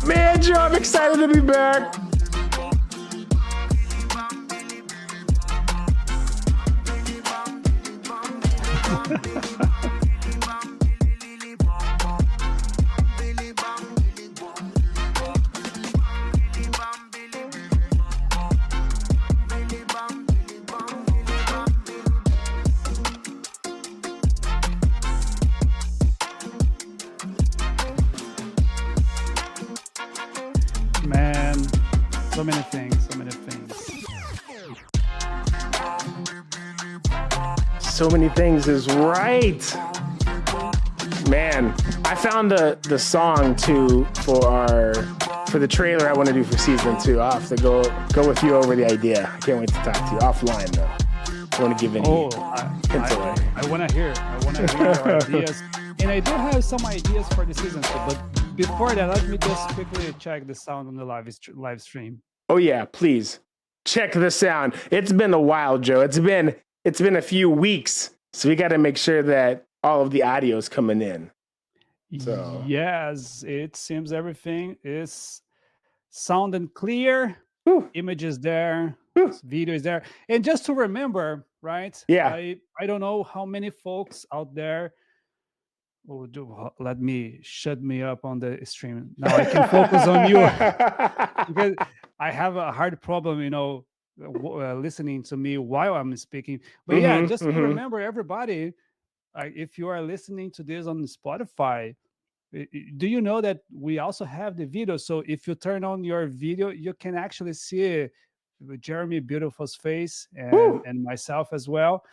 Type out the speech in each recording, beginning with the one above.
Man, Joe, I'm excited to be back. Man, so many things, so many things. So many things is right. Man, I found the song too for the trailer I want to do for season 2. I'll have to go with you over the idea. I can't wait to talk to you offline though. I want to give any hints away. I want to hear your ideas. And I do have some ideas for the season 2, but before that, let me just quickly check the sound on the live stream. Oh yeah, please check the sound. It's been a while, Joe. It's been a few weeks, so we got to make sure that all of the audio is coming in. So yes, it seems everything is sounding clear. Whew. Image is there, Whew. video is there, and just to remember, right? Yeah. I don't know how many folks out there. Oh, let me shut me up on the stream. Now I can focus on you because I have a hard problem, listening to me while I'm speaking. But yeah, just to remember everybody, if you are listening to this on Spotify, do you know that we also have the video? So if you turn on your video, you can actually see Jeremy Beautiful's face and myself as well.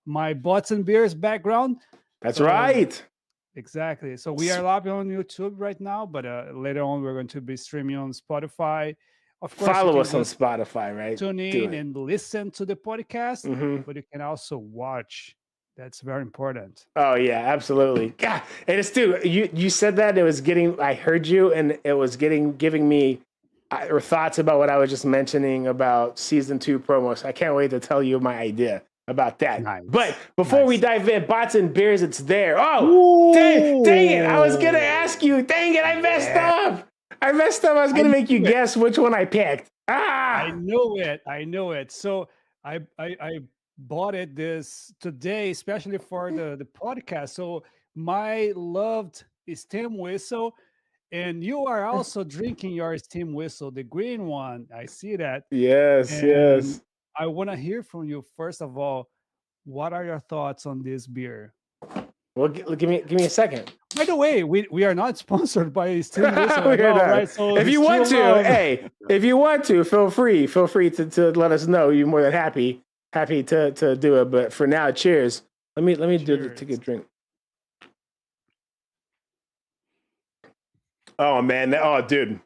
My Bots and Beers background. That's right. Exactly. So we are live on YouTube right now, but later on we're going to be streaming on Spotify. Of course, follow us on Spotify, right? Tune in and listen to the podcast, but you can also watch. That's very important. Oh yeah, absolutely. Yeah, and it's you said that I heard you, and it was giving me thoughts about what I was just mentioning about season 2 promos. I can't wait to tell you my idea about that. Nice. But before we dive in, Bots and Beers, it's there. Oh, dang it. I was going to ask you. Dang it. I messed up. I was going to make you guess which one I picked. I know it. So I bought it this today, especially for the podcast. So my loved steam whistle, and you are also drinking your steam whistle, the green one. I see that. Yes. I want to hear from you. First of all, what are your thoughts on this beer? Well, give me a second. By the way, we are not sponsored by Steam Whistle at all, right? So if you want to, feel free to let us know. You're more than happy to do it. But for now, cheers. Let me take a drink. Oh man, dude.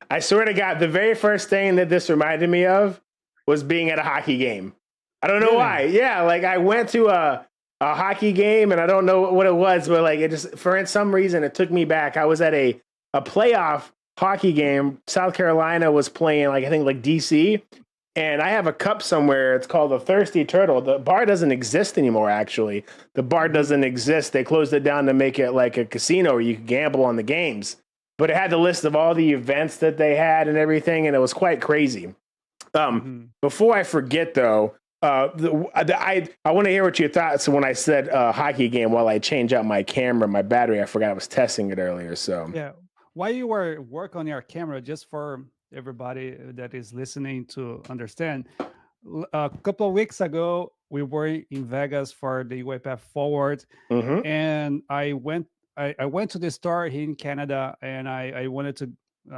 I swear to God, the very first thing that this reminded me of was being at a hockey game. I don't know why. Yeah, like I went to a hockey game, and I don't know what it was, but like it just, for some reason, it took me back. I was at a playoff hockey game. South Carolina was playing, I think DC, and I have a cup somewhere. It's called the Thirsty Turtle. The bar doesn't exist anymore, actually. The bar doesn't exist. They closed it down to make it like a casino where you could gamble on the games. But it had the list of all the events that they had and everything, and it was quite crazy. Before I forget, though, I want to hear what you thought. So when I said hockey game, while I change out my camera, my battery, I forgot I was testing it earlier. So Yeah. While you were work on your camera, just for everybody that is listening to understand, a couple of weeks ago, we were in Vegas for the UiPath Forward, Mhm. and I went to the store here in Canada, and I wanted to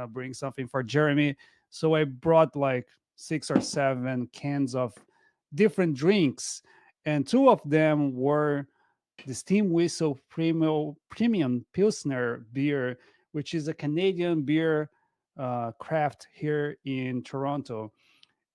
bring something for Jeremy. So I brought like 6 or 7 cans of different drinks, and two of them were the Steam Whistle Premium Pilsner beer, which is a Canadian beer craft here in Toronto.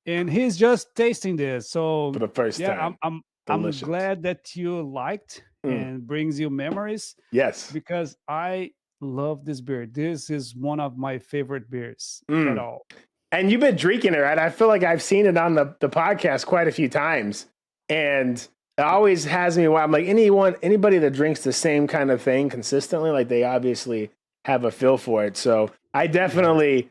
And he's just tasting this. For So the first yeah, time. I'm Delicious. glad that you liked Mm. and brings you memories, Yes. because I love this beer. This is one of my favorite beers at Mm. all. And you've been drinking it, right? I feel like I've seen it on the podcast quite a few times. And it always has me where I'm like, anybody that drinks the same kind of thing consistently, like they obviously have a feel for it. So I definitely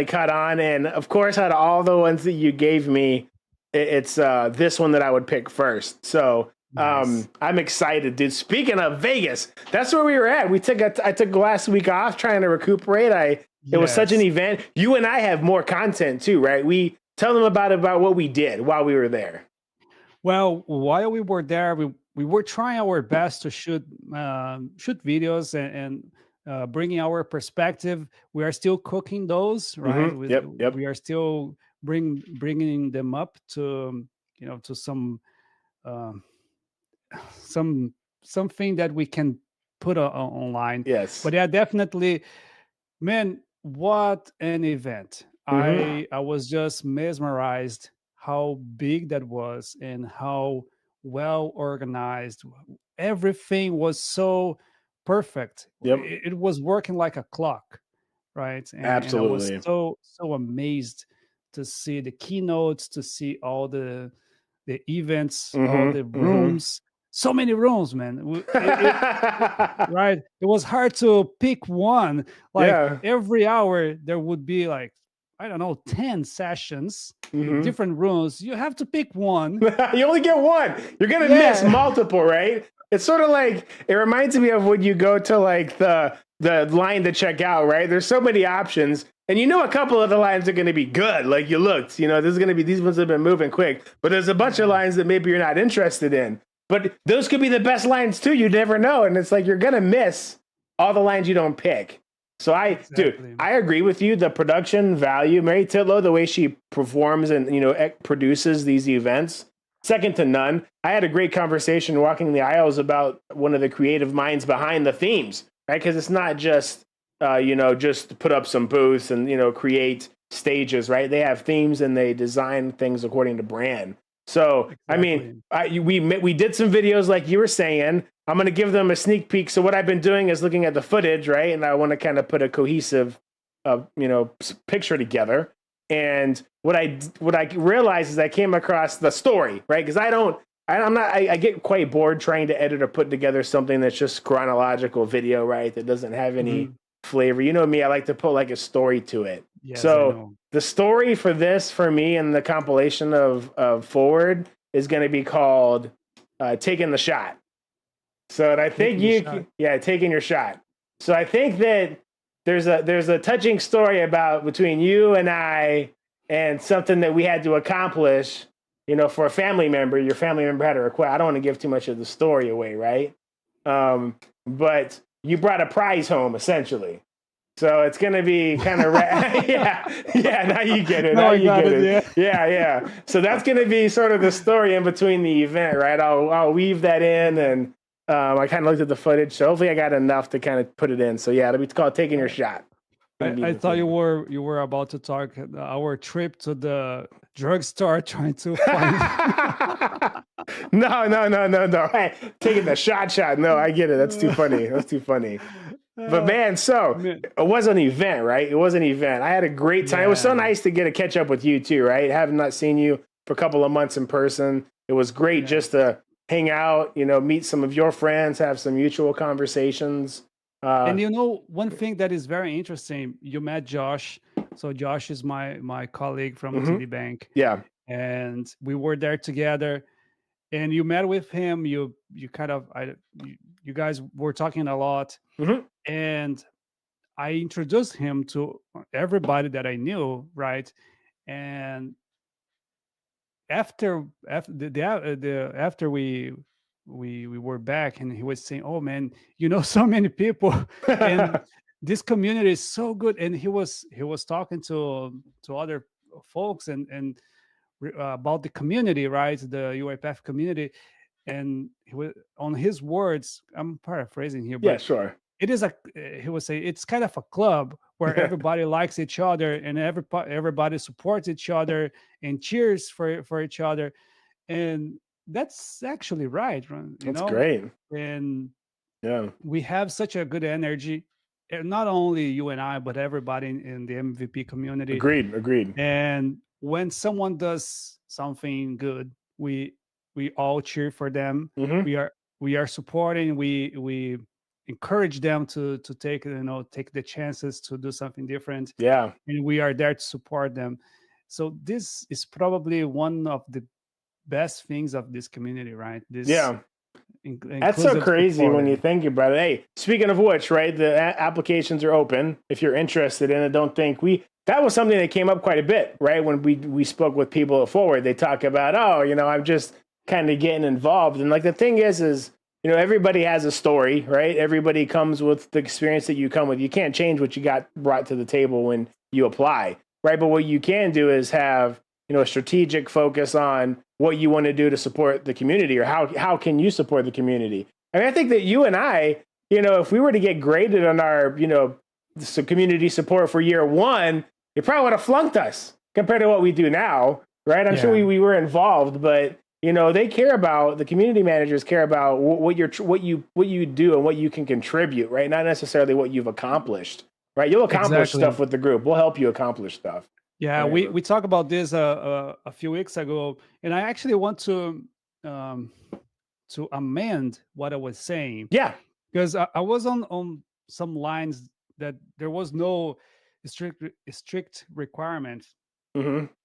caught on. And of course, out of all the ones that you gave me, it's this one that I would pick first. So Nice. I'm excited, dude. Speaking of Vegas, that's where we were at. I took last week off trying to recuperate. It was such an Yes. event. You and I have more content too, right? We tell them about what we did while we were there. Well, while we were there, we were trying our best to shoot videos and bringing our perspective. We are still cooking those, right? Mm-hmm. Yep. We are still bringing them up to to um, something that we can put online. Yes. But yeah, definitely, man, what an event. Mm-hmm. I was just mesmerized how big that was and how well organized. Everything was so perfect. Yep. It was working like a clock, right? And I was Absolutely. so amazed to see the keynotes, to see all the events, all the Mm-hmm. Mm-hmm. rooms. So many rooms, man. Right, it was hard to pick one. Like Yeah. every hour there would be like, I don't know, 10 sessions with Mm-hmm. different rooms. You have to pick one. You only get one. You're gonna miss Yeah. multiple, right? It's sort of like, it reminds me of when you go to like the line to check out, right? There's so many options, and a couple of the lines are gonna be good. Like you looked, there's gonna be these ones that have been moving quick, but there's a bunch of lines that maybe you're not interested in. But those could be the best lines too. You never know, and it's like you're gonna miss all the lines you don't pick. So Exactly. I agree with you. The production value, Mary Titlow, the way she performs and produces these events, second to none. I had a great conversation walking the aisles about one of the creative minds behind the themes, right? Because it's not just just put up some booths and create stages, right? They have themes and they design things according to brand. So Exactly. I mean, we did some videos like you were saying. I'm going to give them a sneak peek. So what I've been doing is looking at the footage, right? And I want to kind of put a cohesive, picture together. And what I realized is I came across the story, right? Because I get quite bored trying to edit or put together something that's just chronological video, right? That doesn't have any flavor. You know me, I like to put like a story to it. Yes, I So know. the story for this, for me, and the compilation of Forward is going to be called Taking the Shot. So, and I think taking your shot. So I think that there's a touching story between you and I, and something that we had to accomplish, for a family member. Your family member had a request. I don't want to give too much of the story away, right? But you brought a prize home, essentially. So it's going to be kind of, yeah, now you get it. Now Now I you got get it, it. Yeah. So that's going to be sort of the story in between the event, right? I'll weave that in, and I kind of looked at the footage, so hopefully I got enough to kind of put it in. So yeah, it'll be called Taking Your Shot. I thought you were about to talk our trip to the drugstore trying to find. No. Hey, taking the shot. No, I get it. That's too funny. But man, it was an event, right? It was an event. I had a great time. It was so nice to get a catch up with you too, right? Having not seen you for a couple of months in person. It was great just to hang out, meet some of your friends, have some mutual conversations. And one thing that is very interesting, you met Josh. So Josh is my colleague from TD Bank. Yeah. and we were there together. And you met with him. You kind of you guys were talking a lot, and I introduced him to everybody that I knew, right? And after we were back, and he was saying, "Oh man, you know so many people, and this community is so good." And he was talking to other folks and about the community, right? The UiPath community, and he was, on his words, I'm paraphrasing here, Yeah, but sure. it is he would say it's kind of a club where everybody likes each other and everybody supports each other and cheers for each other, and that's actually right, That's great. and Yeah. we have such a good energy, and not only you and I, but everybody in the MVP community. Agreed. And when someone does something good, we all cheer for them. We are supporting. We encourage them to take take the chances to do something different. Yeah. And we are there to support them. So this is probably one of the best things of this community, right? This Yeah. That's so crazy when you think about it. Hey, speaking of which, right, the applications are open. If you're interested in it, don't think that was something that came up quite a bit, right? When we spoke with people at Forward, they talk about, oh, I'm just kind of getting involved. And like the thing is, everybody has a story, right? Everybody comes with the experience that you come with. You can't change what you got brought to the table when you apply, right? But what you can do is have, a strategic focus on what you want to do to support the community, or how can you support the community. I mean, I think that you and I, if we were to get graded on our, community support for year one, you probably would have flunked us compared to what we do now, right? I'm sure we were involved, but they care about, the community managers care about what you do and what you can contribute, right? Not necessarily what you've accomplished, right? You'll accomplish stuff with the group. We'll help you accomplish stuff. Yeah, we talked about this a few weeks ago, and I actually want to amend what I was saying. Yeah, because I was on some lines that there was no strict requirement,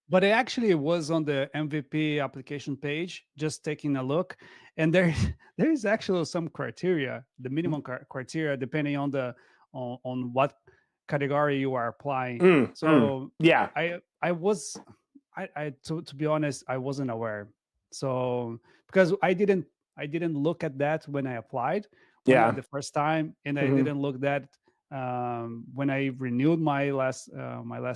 but it actually was on the MVP application page. Just taking a look, and there is actually some criteria, the minimum criteria, depending on on what category you are applying. Yeah, to be honest, I wasn't aware. So because I didn't look at that when I applied the first time, and I didn't look that when I renewed my last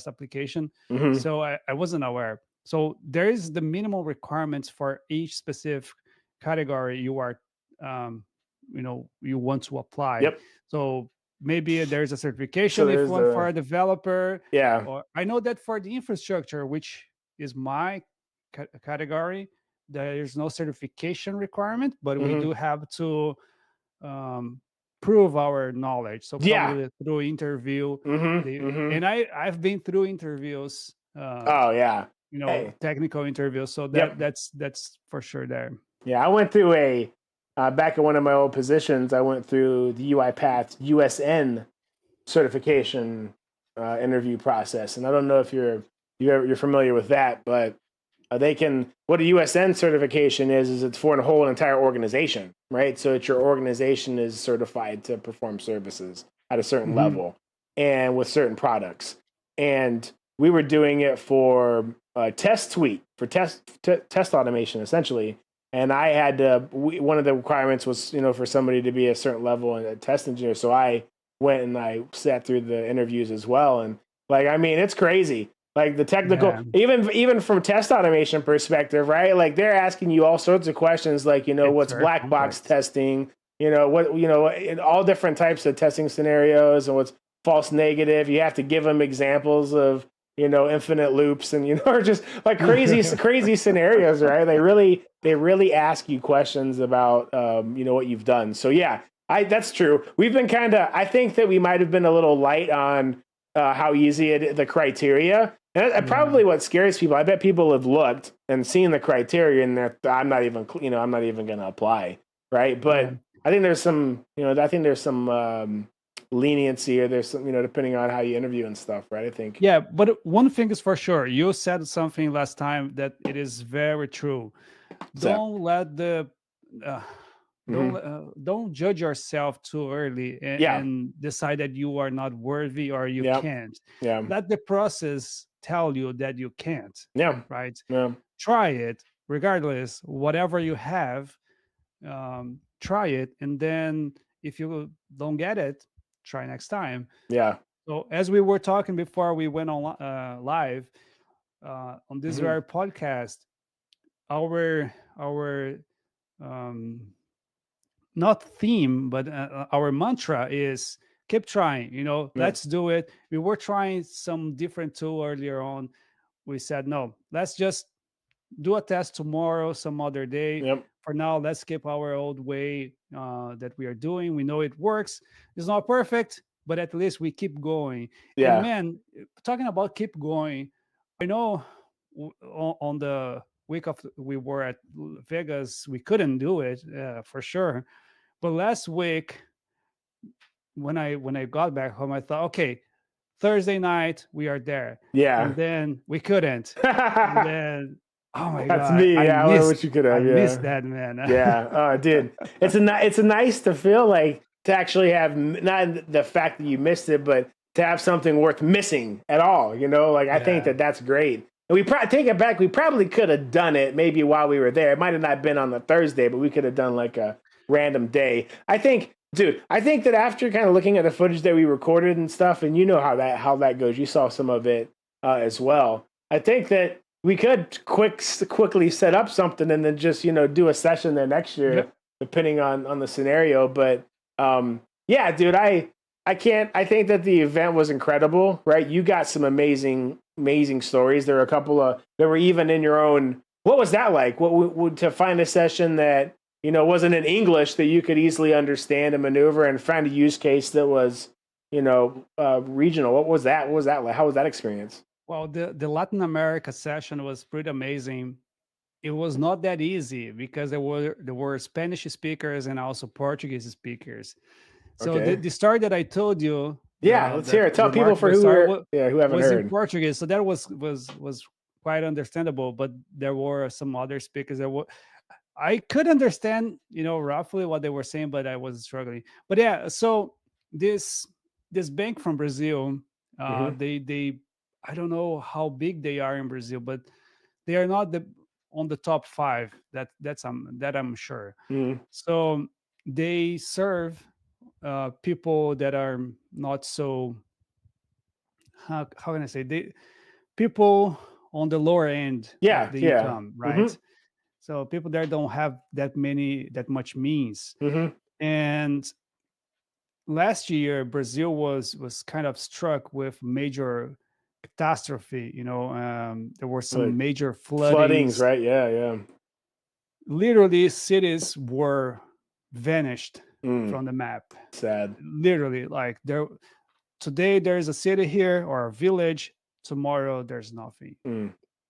application. So I wasn't aware. So there is the minimal requirements for each specific category you are you want to apply. Yep. So maybe there's a certification if one for a developer. Yeah. Or I know that for the infrastructure, which is my category, there is no certification requirement, but we do have to prove our knowledge. So probably through interview. And I've been through interviews. Technical interviews. So that's for sure there. Yeah, I went through back in one of my old positions, I went through the UiPath USN certification interview process, and I don't know if you're familiar with that, but what a USN certification is it's for a whole entire organization, right? So your organization is certified to perform services at a certain level and with certain products, and we were doing it for Test Suite for test automation essentially. And I had one of the requirements was, for somebody to be a certain level and a test engineer. So I went and I sat through the interviews as well. And it's crazy. Like the technical, even from test automation perspective, right? Like they're asking you all sorts of questions, like, what's black box testing, all different types of testing scenarios, and what's false negative. You have to give them examples of, infinite loops and, or just like crazy scenarios, right? They really ask you questions about, what you've done. So yeah, that's true. We've been I think that we might've been a little light on how easy the criteria. And that's probably what scares people. I bet people have looked and seen the criteria and I'm not even going to apply. Right. But I think there's some, leniency, or there's some, depending on how you interview and stuff, right? I think. Yeah, but one thing is for sure. You said something last time that it is very true. Don't let the uh, don't judge yourself too early Yeah. and decide that you are not worthy or you Yeah. can't. Yeah. Let the process tell you that you can't. Yeah. Right? Yeah. Try it regardless. Whatever you have, try it, and then if you don't get it, try next time. Yeah. So as we were talking before we went on live on this very podcast, our not theme, but our mantra is keep trying. Let's do it. We were trying some different tool earlier on. We said no, let's just do a test tomorrow, some other day. Yep. For now, let's keep our old way that we are doing. We know it works. It's not perfect, but at least we keep going. Yeah. And man, talking about keep going, I know on the week of we were at Vegas, we couldn't do it for sure. But last week, when I got back home, I thought, okay, Thursday night we are there. Yeah. And then we couldn't. And then oh my That's god, me. Yeah, I wish you could have. I Yeah. missed that, man. Yeah. Oh, dude, it's a nice to feel like to actually have not the fact that you missed it, but to have something worth missing at all. Like I think that's great. And we take it back. We probably could have done it maybe while we were there. It might have not been on the Thursday, but we could have done like a random day. I think that after kind of looking at the footage that we recorded and stuff, and how that goes, you saw some of it as well. I think that we could quickly set up something and then just do a session there next year, depending on the scenario. But yeah, dude, I think that the event was incredible, right? You got some amazing stories. There were a couple that were even in your own. What was that like? What would to find a session that wasn't in English that you could easily understand and maneuver, and find a use case that was regional? What was that? What was that like? How was that experience? Well, the Latin America session was pretty amazing. It was not that easy because there were Spanish speakers and also Portuguese speakers. So Okay. the story that I told you, let's hear it. Tell people for who haven't was heard. in Portuguese. So that was quite understandable. But there were some other speakers that were. I could understand, roughly what they were saying, but I was struggling. But yeah, so this bank from Brazil, they I don't know how big they are in Brazil, but they are not on the top 5. That I'm sure. So they serve people that are not so. How can I say people on the lower end of the income, right? So people there don't have that much means. And last year, Brazil was kind of struck with major catastrophe. There were some major floodings, right? Yeah. Literally, cities were vanished from the map. Sad. Literally, like today there's a city here or a village. Tomorrow there's nothing.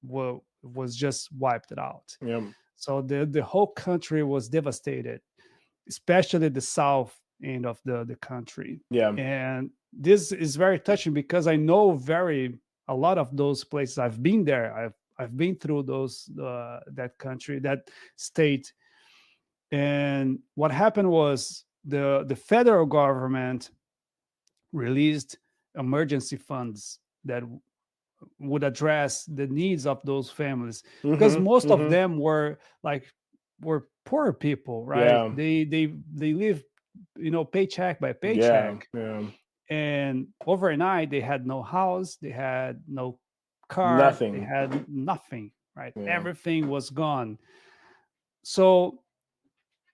Well, was just wiped out. So the whole country was devastated, especially the south end of the country. And this is very touching because I know a lot of those places. I've been there. I've been through that country, that state. And what happened was the federal government released emergency funds that would address the needs of those families, because most of them were poor people, right? They live paycheck by paycheck. And overnight they had no house, they had no car, they had nothing, right? Everything was gone. So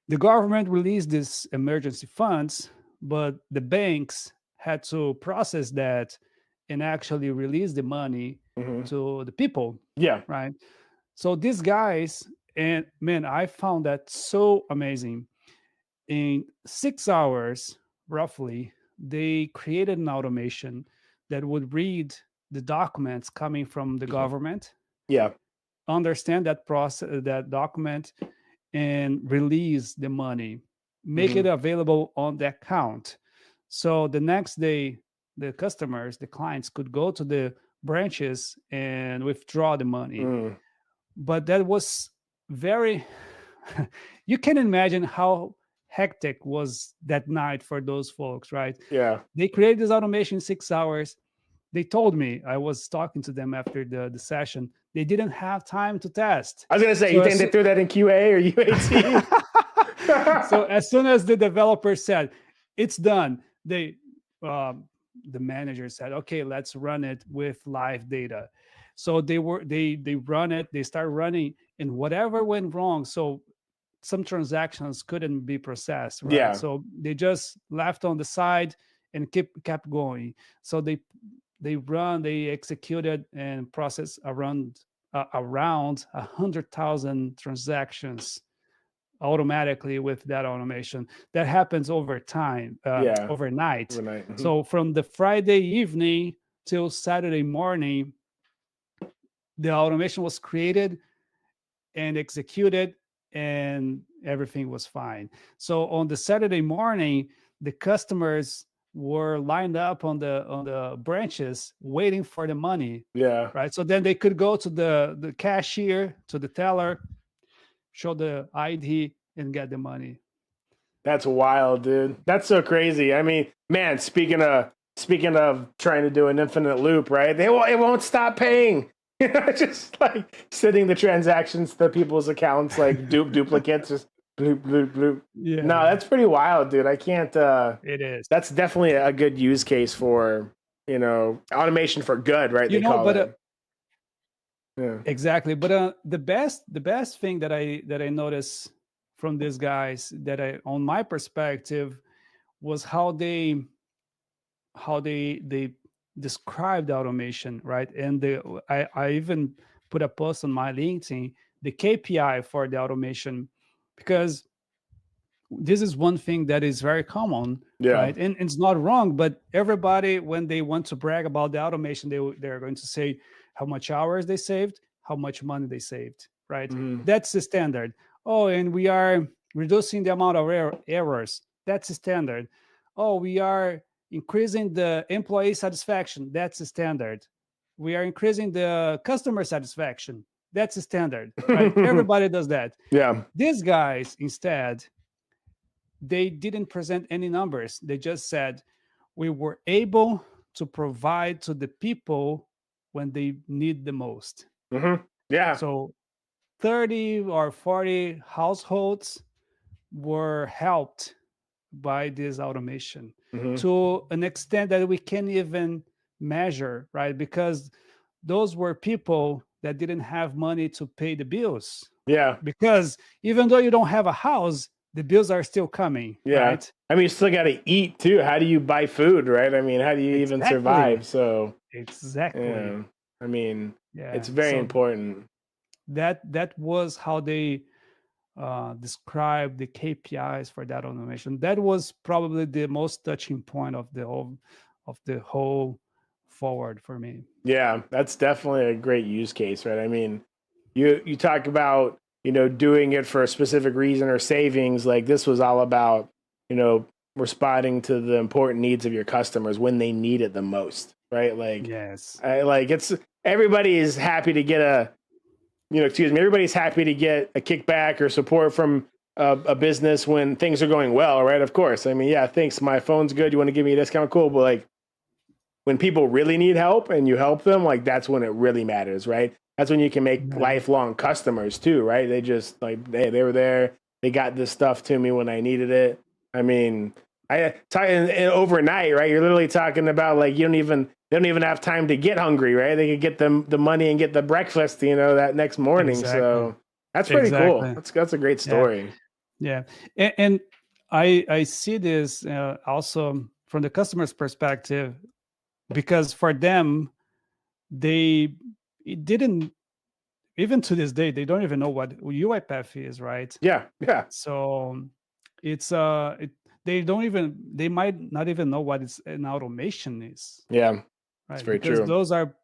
the government released these emergency funds, but the banks had to process that and actually release the money to the people. Right. So these guys, and man, I found that so amazing. In 6 hours, roughly, they created an automation that would read the documents coming from the government. Understand that process, that document, and release the money, make it available on the account. So the next day, the customers, the clients could go to the branches and withdraw the money. But that was very, you can imagine how hectic was that night for those folks, right? Yeah. They created this automation in 6 hours. They told me, I was talking to them after the session, they didn't have time to test. I was going to say, so you think they threw that in QA or UAT? So as soon as the developer said, it's done, the manager said, okay, let's run it with live data. So they run it, they start running, and whatever went wrong, so some transactions couldn't be processed, right? Yeah. So they just left on the side and kept going. So they executed and processed around 100,000 transactions automatically with that automation. That happens over time, overnight. So from the Friday evening till Saturday morning, the automation was created and executed, and everything was fine. So on the Saturday morning, the customers were lined up on the branches waiting for the money. Yeah. Right. So then they could go to the cashier, to the teller, show the ID, and get the money. That's wild, dude. That's so crazy. I mean, man, speaking of trying to do an infinite loop, right? It won't stop paying. Just like sending the transactions to people's accounts like duplicates, just bloop, bloop, bloop. Yeah. No, that's pretty wild, dude. I can't. It is. That's definitely a good use case for, automation for good, right? They call it. Yeah. Exactly. But the best thing that I noticed from these guys, on my perspective, was how they described automation, right? And I even put a post on my LinkedIn, the KPI for the automation, because this is one thing that is very common, right? And it's not wrong, but everybody, when they want to brag about the automation, they're going to say how much hours they saved, how much money they saved, right? That's the standard. Oh, and we are reducing the amount of errors. That's the standard. Oh, we are increasing the employee satisfaction. That's the standard. We are increasing the customer satisfaction. That's the standard, right? Everybody does that. Yeah. These guys, instead, they didn't present any numbers. They just said, we were able to provide to the people when they need the most. Yeah. So 30 or 40 households were helped by this automation to an extent that we can't even measure, right? Because those were people that didn't have money to pay the bills. Yeah. Because even though you don't have a house, the bills are still coming. Yeah. Right? I mean, you still got to eat too. How do you buy food, right? I mean, how do you even survive? So exactly. Yeah. I mean, it's very important. That was how they describe the KPIs for that automation. That was probably the most touching point of the whole forward for me. Yeah, that's definitely a great use case, right? I mean, you talk about, doing it for a specific reason or savings. Like this was all about, responding to the important needs of your customers when they need it the most, right? Like, yes, everybody is happy to get everybody's happy to get a kickback or support from a business when things are going well, right? Of course. I mean, yeah, thanks. My phone's good. You want to give me a discount? Cool. But like when people really need help and you help them, like that's when it really matters, right? That's when you can make lifelong customers too, right? They just like, hey, they were there. They got this stuff to me when I needed it. I mean, overnight, right? You're literally talking about like, they don't even have time to get hungry, right? They could get the money and get the breakfast, that next morning. Exactly. So that's pretty cool. That's a great story. Yeah. And I see this also from the customer's perspective, because for them, it didn't, even to this day, they don't even know what UiPath is, right? Yeah. Yeah. So it's they might not even know what an automation is. Yeah. Right? That's very because true. Those are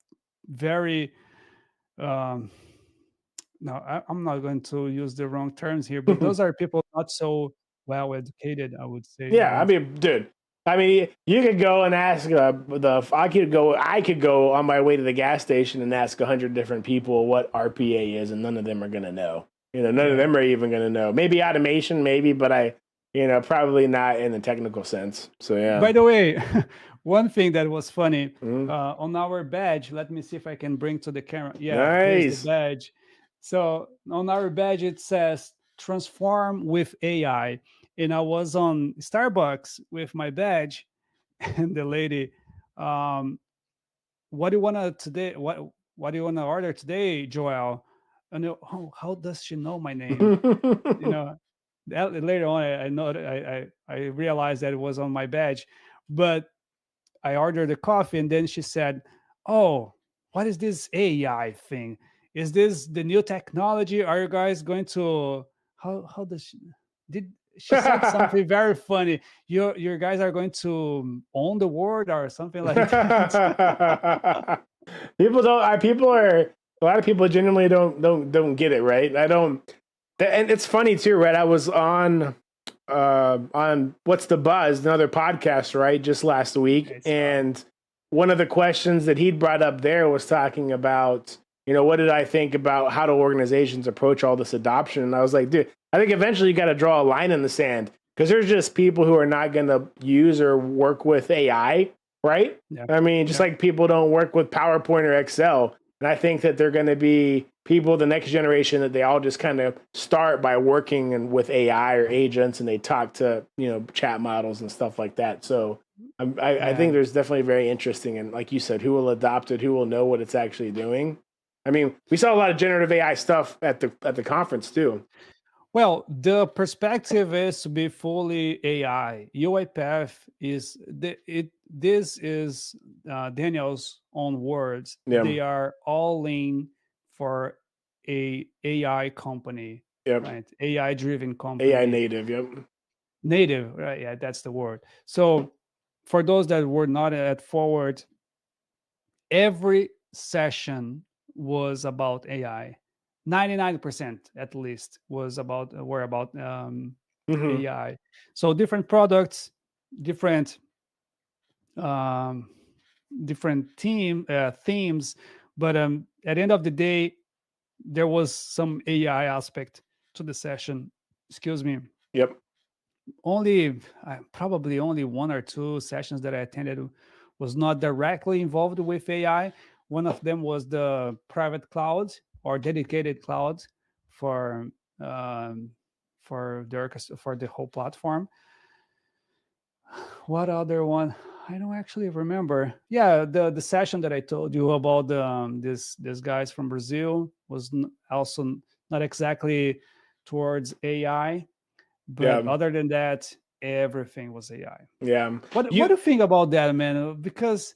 very no, I'm not going to use the wrong terms here, but those are people not so well educated, I would say. Yeah, right? I mean, dude, I mean, you could go and ask I could go on my way to the gas station and ask 100 different people what RPA is, and none of them are going to know. None of them are even going to know. Maybe automation, maybe, but probably not in the technical sense. So yeah. By the way, one thing that was funny on our badge. Let me see if I can bring to the camera. Yeah, here's the badge. So on our badge it says "Transform with AI," and I was on Starbucks with my badge, and the lady, what do you want to today? What do you want to order today, Joel? And how does she know my name? Later on, I know I realized that it was on my badge, but I ordered a coffee, and then she said, "Oh, what is this AI thing? Is this the new technology? Are you guys going to how does she said something very funny? Your guys are going to own the world or something like that." A lot of people genuinely don't get it, right? And it's funny too, right? I was on What's the Buzz, another podcast, right, just last week, and one of the questions that he'd brought up there was talking about, what did I think about how do organizations approach all this adoption? And I was like, dude, I think eventually you got to draw a line in the sand, because there's just people who are not going to use or work with AI, right? Yeah. I mean, just like people don't work with PowerPoint or Excel. And I think that they're going to be people, the next generation, that they all just kind of start by working with AI or agents, and they talk to, chat models and stuff like that. So I think there's definitely very interesting. And like you said, who will adopt it? Who will know what it's actually doing? I mean, we saw a lot of generative AI stuff at the conference too. Well, the perspective is to be fully AI. UiPath is this is Daniel's own words. Yeah. They are all in for a AI company, right? AI driven company. AI native, yep. Native, right? Yeah, that's the word. So for those that were not at Forward, every session was about AI. 99% at least were about AI. So different products, different themes, but at the end of the day, there was some AI aspect to the session. Excuse me. Yep. Probably only one or two sessions that I attended was not directly involved with AI. One of them was the private cloud or dedicated cloud for the whole platform. What other one? I don't actually remember. Yeah, the session that I told you about this guys from Brazil was also not exactly towards AI, but other than that, everything was AI. Yeah. What do you think about that, man? Because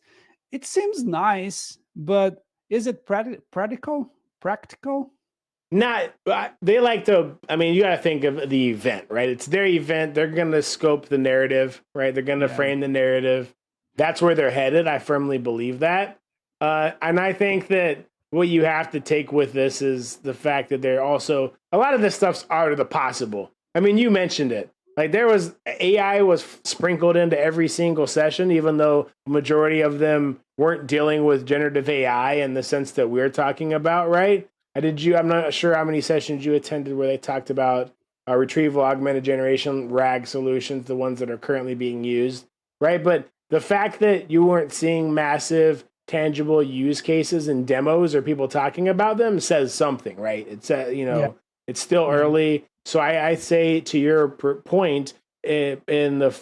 it seems nice, but is it practical? Not, they like to, I mean, you got to think of the event, right? It's their event. They're going to scope the narrative, right? They're going to frame the narrative. That's where they're headed. I firmly believe that. And I think that what you have to take with this is the fact that they're also, a lot of this stuff's out of the possible. I mean, you mentioned it. Like AI was sprinkled into every single session, even though the majority of them weren't dealing with generative AI in the sense that we're talking about, right? I'm not sure how many sessions you attended where they talked about retrieval augmented generation, RAG solutions, the ones that are currently being used, right? But the fact that you weren't seeing massive, tangible use cases and demos or people talking about them says something, right? It's it's still early. So I say, to your point, in the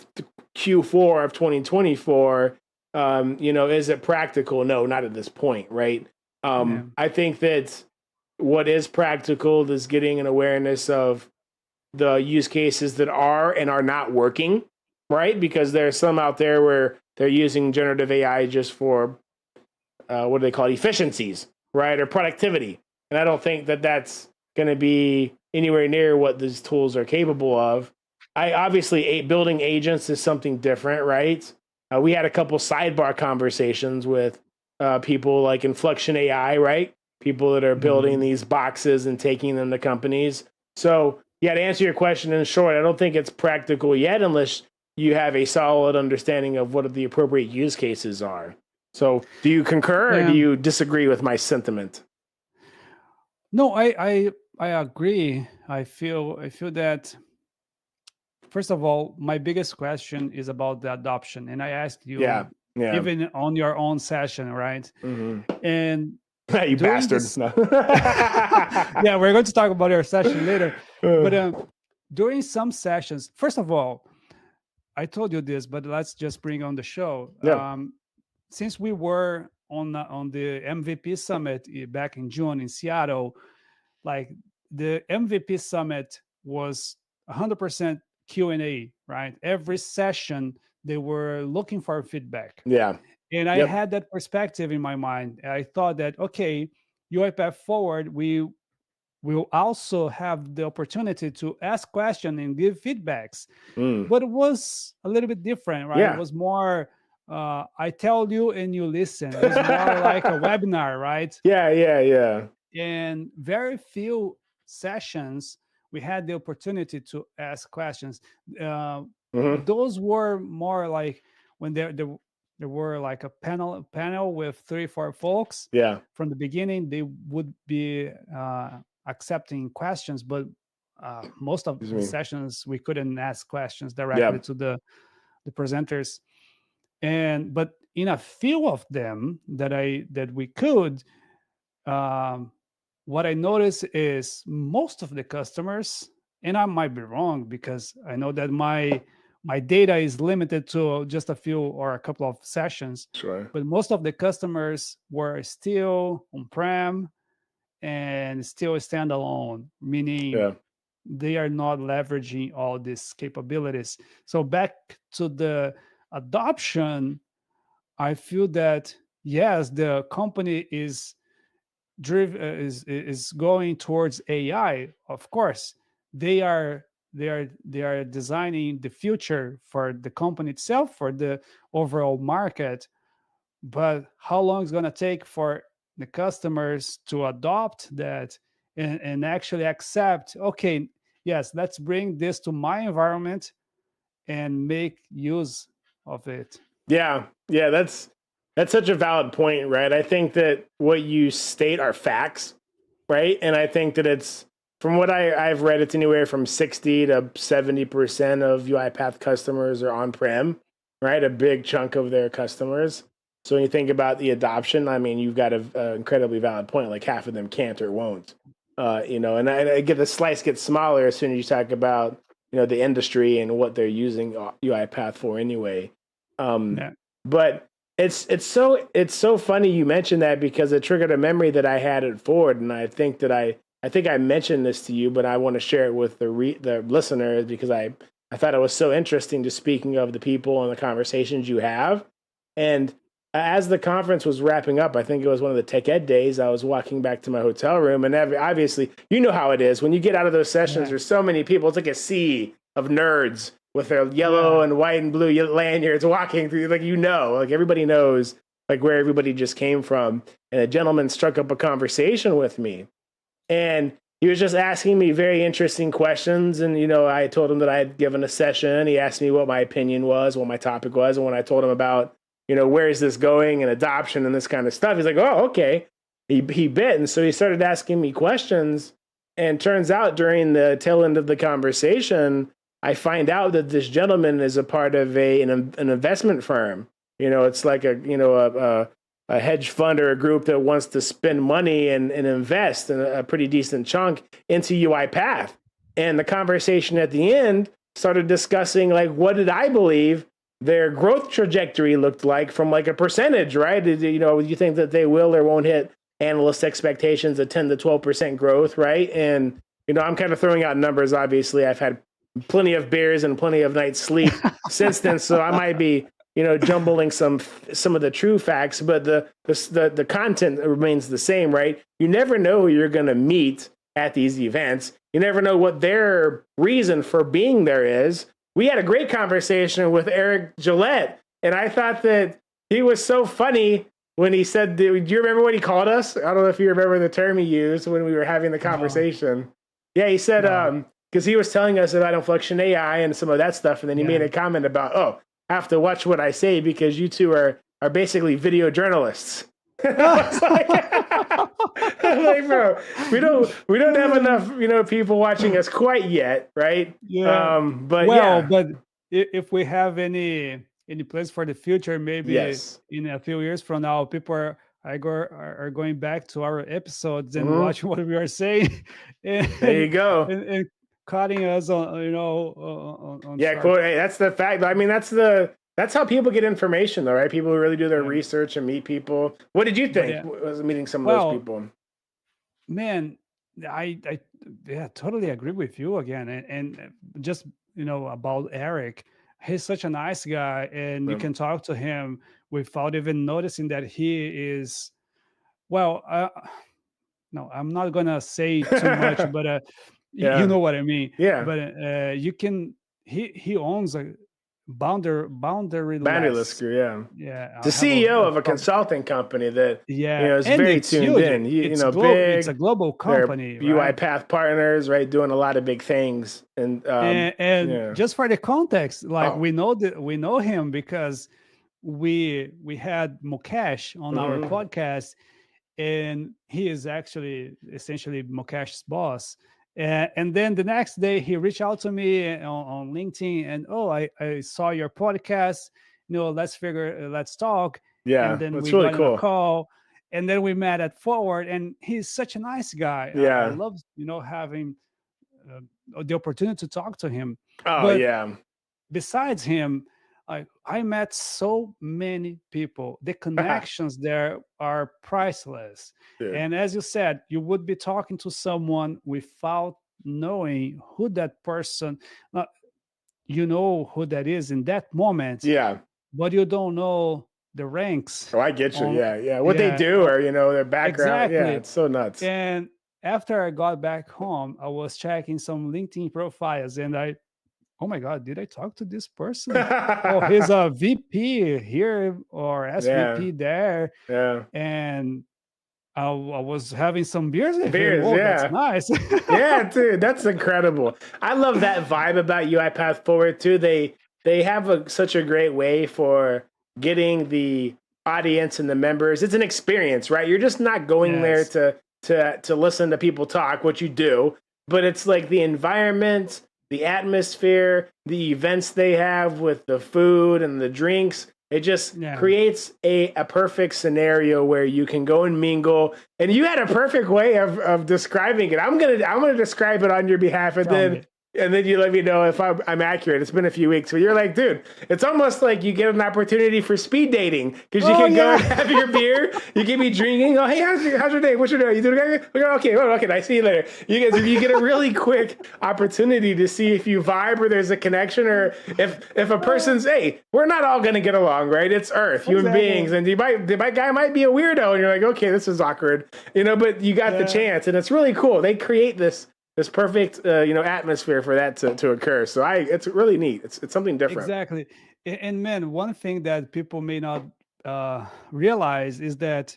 Q4 of 2024, is it practical? No, not at this point, right? I think that what is practical is getting an awareness of the use cases that are and are not working, right? Because there's some out there where they're using generative AI just for, what do they call it? Efficiencies, right? Or productivity. And I don't think that that's going to be anywhere near what these tools are capable of. Obviously, building agents is something different, right? We had a couple sidebar conversations with people like Inflection AI, right? People that are building these boxes and taking them to companies. So, yeah, to answer your question in short, I don't think it's practical yet unless you have a solid understanding of what the appropriate use cases are. So do you concur or do you disagree with my sentiment? No, I agree. I feel that, first of all, my biggest question is about the adoption. And I asked you, even on your own session, right? And you bastard. Yeah, we're going to talk about your session later. But during some sessions, first of all, I told you this, but let's just bring on the show. Since we were on the MVP Summit back in June in Seattle, like the MVP Summit was 100% Q&A, right? Every session, they were looking for feedback. And I had that perspective in my mind. I thought that, okay, UiPath Forward, we will also have the opportunity to ask questions and give feedbacks. But it was a little bit different, right? It was more, I tell you and you listen. It was more like a webinar, right? And very few sessions, we had the opportunity to ask questions. Those were more like when there were like a panel with 3-4 folks. From the beginning, they would be accepting questions, but most of the sessions we couldn't ask questions directly to the presenters. But in a few of them that we could, what I noticed is most of the customers, and I might be wrong because I know that my data is limited to just a few or a couple of sessions. But most of the customers were still on-prem and still standalone, meaning they are not leveraging all these capabilities. So back to the adoption, I feel that yes, the company is going towards AI. Of course, they are designing the future for the company itself, for the overall market. But how long is going to take for the customers to adopt that and actually accept, okay, yes, let's bring this to my environment and make use of it? That's such a valid point, right? I think that what you state are facts, right? And I think that it's, from what I've read, it's anywhere from 60 to 70% of UiPath customers are on-prem, right? A big chunk of their customers. So when you think about the adoption, I mean, you've got an incredibly valid point. Like half of them can't or won't, and I get the slice gets smaller as soon as you talk about, the industry and what they're using UiPath for anyway. But it's so funny you mentioned that, because it triggered a memory that I had at Ford, and I think I mentioned this to you, but I want to share it with the listeners because I thought it was so interesting, just speaking of the people and the conversations you have. And as the conference was wrapping up, I think it was one of the TechEd days, I was walking back to my hotel room, and obviously, you know how it is. When you get out of those sessions, there's so many people. It's like a sea of nerds with their yellow and white and blue lanyards walking through, like everybody knows where everybody just came from. And a gentleman struck up a conversation with me, and he was just asking me very interesting questions. And, I told him that I had given a session. He asked me what my opinion was, what my topic was. And when I told him about, where is this going and adoption and this kind of stuff, he's like, oh, okay. He bit. And so he started asking me questions. And turns out during the tail end of the conversation, I find out that this gentleman is a part of an investment firm. It's like a hedge fund or a group that wants to spend money and invest in a pretty decent chunk into UiPath. And the conversation at the end started discussing, what did I believe their growth trajectory looked like from a percentage, right? You think that they will or won't hit analyst expectations of 10 to 12% growth, right? And, I'm kind of throwing out numbers. Obviously, I've had plenty of beers and plenty of nights sleep since then. So I might be, jumbling some of the true facts, but the content remains the same, right? You never know who you're going to meet at these events. You never know what their reason for being there is. We had a great conversation with Eric Gillette, and I thought that he was so funny when he said, do you remember what he called us? I don't know if you remember the term he used when we were having the conversation. No. Yeah, he said, because he was telling us about Inflection AI and some of that stuff, and then he made a comment about, oh, I have to watch what I say because you two are basically video journalists. I was like, I'm like, bro, we don't have enough people watching us quite yet, right? Yeah. But well, but if we have any plans for the future, maybe in a few years from now, people are going back to our episodes and watching what we are saying. And, there you go. And cutting us on, on cool. Hey, that's the fact. I mean, that's how people get information, though, right? People who really do their research and meet people. What did you think? Was meeting some of those people? Man, I totally agree with you again. And just, about Eric, he's such a nice guy, and you can talk to him without even noticing that he is, well, no, I'm not going to say too much, but you know what I mean. Yeah. But you can, he owns a boundaryless group, yeah. The CEO of a consulting company that is very tuned in. It's a global company. UiPath partners, right? Doing a lot of big things, and just for the context, like we know him because we had Mukesh on our podcast, and he is actually essentially Mukesh's boss. And then the next day he reached out to me on LinkedIn, and I saw your podcast. Let's talk. Yeah, and then that's we really got cool. on a call, and then we met at Forward, and he's such a nice guy. Yeah, I love having the opportunity to talk to him. Besides him, I met so many people. The connections there are priceless. Dude. And as you said, you would be talking to someone without knowing who that person, you know who that is in that moment. Yeah. But you don't know the ranks. Oh, I get you. What they do, or their background. Exactly. Yeah, it's so nuts. And after I got back home, I was checking some LinkedIn profiles, and oh my God, did I talk to this person? Oh, he's a VP here or SVP there. Yeah. And I was having some beers with him. Oh, that's nice. Yeah, dude, that's incredible. I love that vibe about UiPath Forward too. They have such a great way for getting the audience and the members. It's an experience, right? You're just not going there to listen to people talk, what you do, but it's like the environment, the atmosphere, the events they have with the food and the drinks. It just creates a perfect scenario where you can go and mingle. And you had a perfect way of describing it. I'm gonna describe it on your behalf, and then you let me know if I'm accurate. It's been a few weeks, but you're like, dude, it's almost like you get an opportunity for speed dating because you can go and have your beer. You can be drinking. Oh, hey, how's your day? What's your day? You doing okay? Okay, I see you later. You get a really quick opportunity to see if you vibe or there's a connection, or if a person's, hey, we're not all gonna get along, right? It's Earth, human beings, and the guy might be a weirdo, and you're like, okay, this is awkward, but you got the chance, and it's really cool. They create this perfect atmosphere for that to occur. So it's really neat. It's something different. Exactly. And man, one thing that people may not realize is that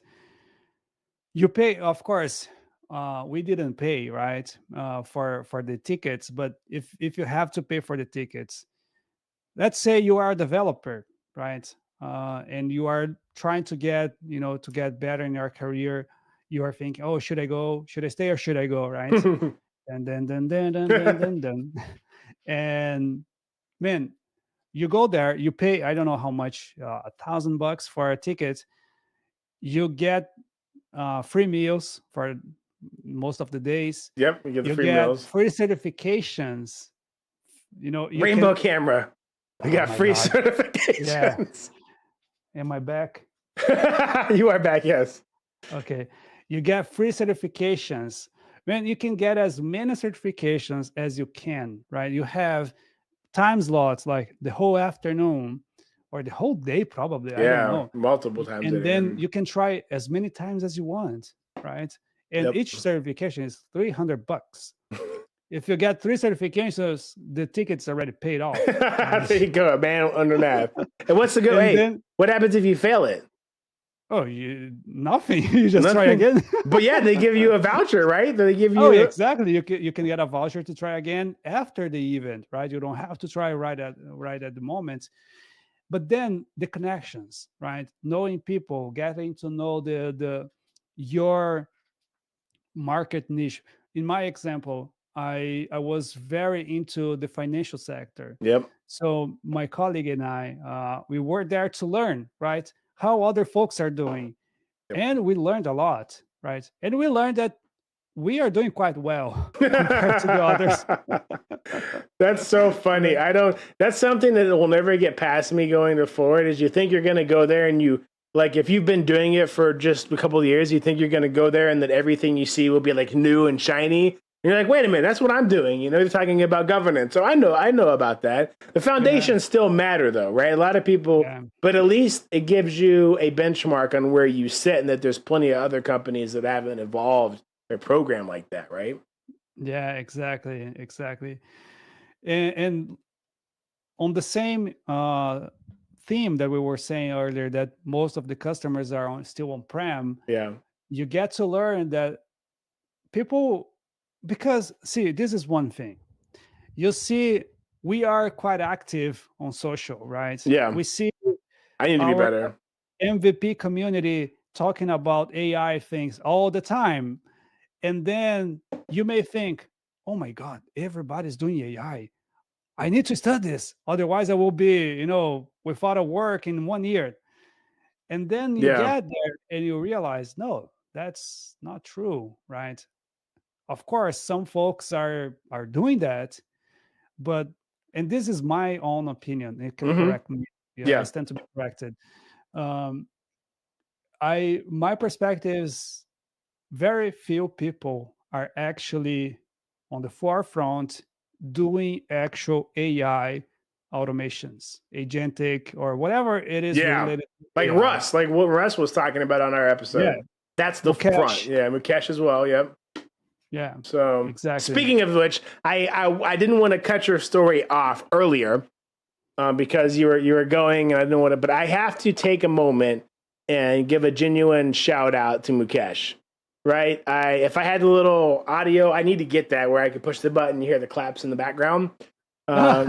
you pay, of course, we didn't pay, right, for the tickets, but if you have to pay for the tickets, let's say you are a developer, right, and you are trying to get better in your career, you are thinking, oh, should I stay or should I go, right? And then, and man, you go there, you pay, I don't know how much, $1,000 for a ticket. You get free meals for most of the days. Yep, you get free meals. Free certifications. Rainbow camera. You got free certifications. Yeah. Am I back? You are back, yes. Okay. You get free certifications. Man, you can get as many certifications as you can, right? You have time slots like the whole afternoon or the whole day, probably. I don't know. Multiple times. And then you can try as many times as you want, right? And each certification is $300. If you get 3 certifications, the ticket's already paid off. There you go, man, under math. And what's the good? What happens if you fail it? Oh, nothing. You just try Nothing. again. But yeah, they give you a voucher, right? They give Oh, you. exactly. You can get a voucher to try again after the event, right? You don't have to try right at the moment. But then the connections, right? Knowing people, getting to know the your market niche. In my example, I was very into the financial sector. Yep. So my colleague and I, we were there to learn, right, how other folks are doing, Yep. and we learned a lot, right? And we learned that we are doing quite well compared to the others. That's so funny. I don't, that's something that will never get past me going forward is you think you're going to go there and you, like, if you've been doing it for just a couple of years, you think you're going to go there and that everything you see will be like new and shiny. And you're like, wait a minute, that's what I'm doing. You know, you're talking about governance. So I know about that. The foundations still matter though, right? A lot of people, but at least it gives you a benchmark on where you sit and that there's plenty of other companies that haven't evolved their program like that, right? Yeah, exactly. And on the same theme that we were saying earlier, that most of the customers are still on-prem, Yeah. you get to learn that people, because see, this is one thing. You see, we are quite active on social, right? Yeah. We see I need to be our better. MVP community talking about AI things all the time. And then you may think, oh my God, everybody's doing AI. I need to study this. Otherwise, I will be, without a work in 1 year. And then you Yeah. get there and you realize, no, that's not true, right? Of course, some folks are doing that, but and this is my own opinion. You can correct me. Yeah, I Yeah. stand to be corrected. My perspective is very few people are actually on the forefront doing actual AI automations, agentic or whatever it is Yeah. related to Like AI. Russ, like what Russ was talking about on our Yeah. episode. That's the Mukesh. front. Yeah. Mukesh as well. Yep. Yeah. So Exactly. speaking of which, I didn't want to cut your story off earlier because you were going and I didn't want to, but I have to take a moment and give a genuine shout out to Mukesh. Right? If I had a little audio, I need to get that where I could push the button, you hear the claps in the background.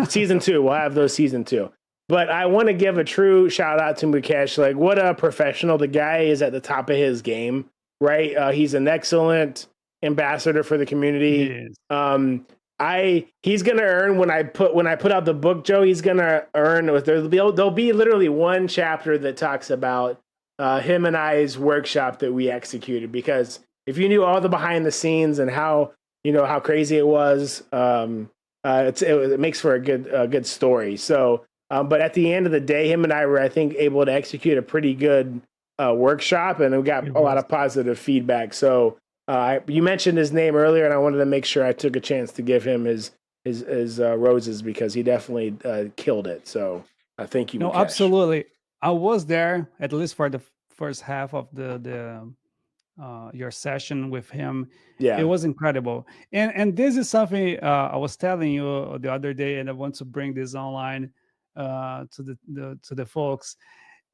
Season 2, we'll have those season 2. But I want to give a true shout out to Mukesh. Like, what a professional. The guy is at the top of his game, right? He's an excellent ambassador for the community. He's gonna earn when I put out the book, Joe. He's gonna earn. There'll be literally one chapter that talks about him and I's workshop that we executed. Because if you knew all the behind the scenes and how crazy it was, it makes for a good story. So, but at the end of the day, him and I were, I think, able to execute a pretty good workshop, and we got a lot of positive feedback. So. You mentioned his name earlier, and I wanted to make sure I took a chance to give him his roses because he definitely killed it. So thank you. No, Mukesh. Absolutely. I was there at least for the first half of the your session with him. Yeah, it was incredible. And this is something I was telling you the other day, and I want to bring this online to the folks.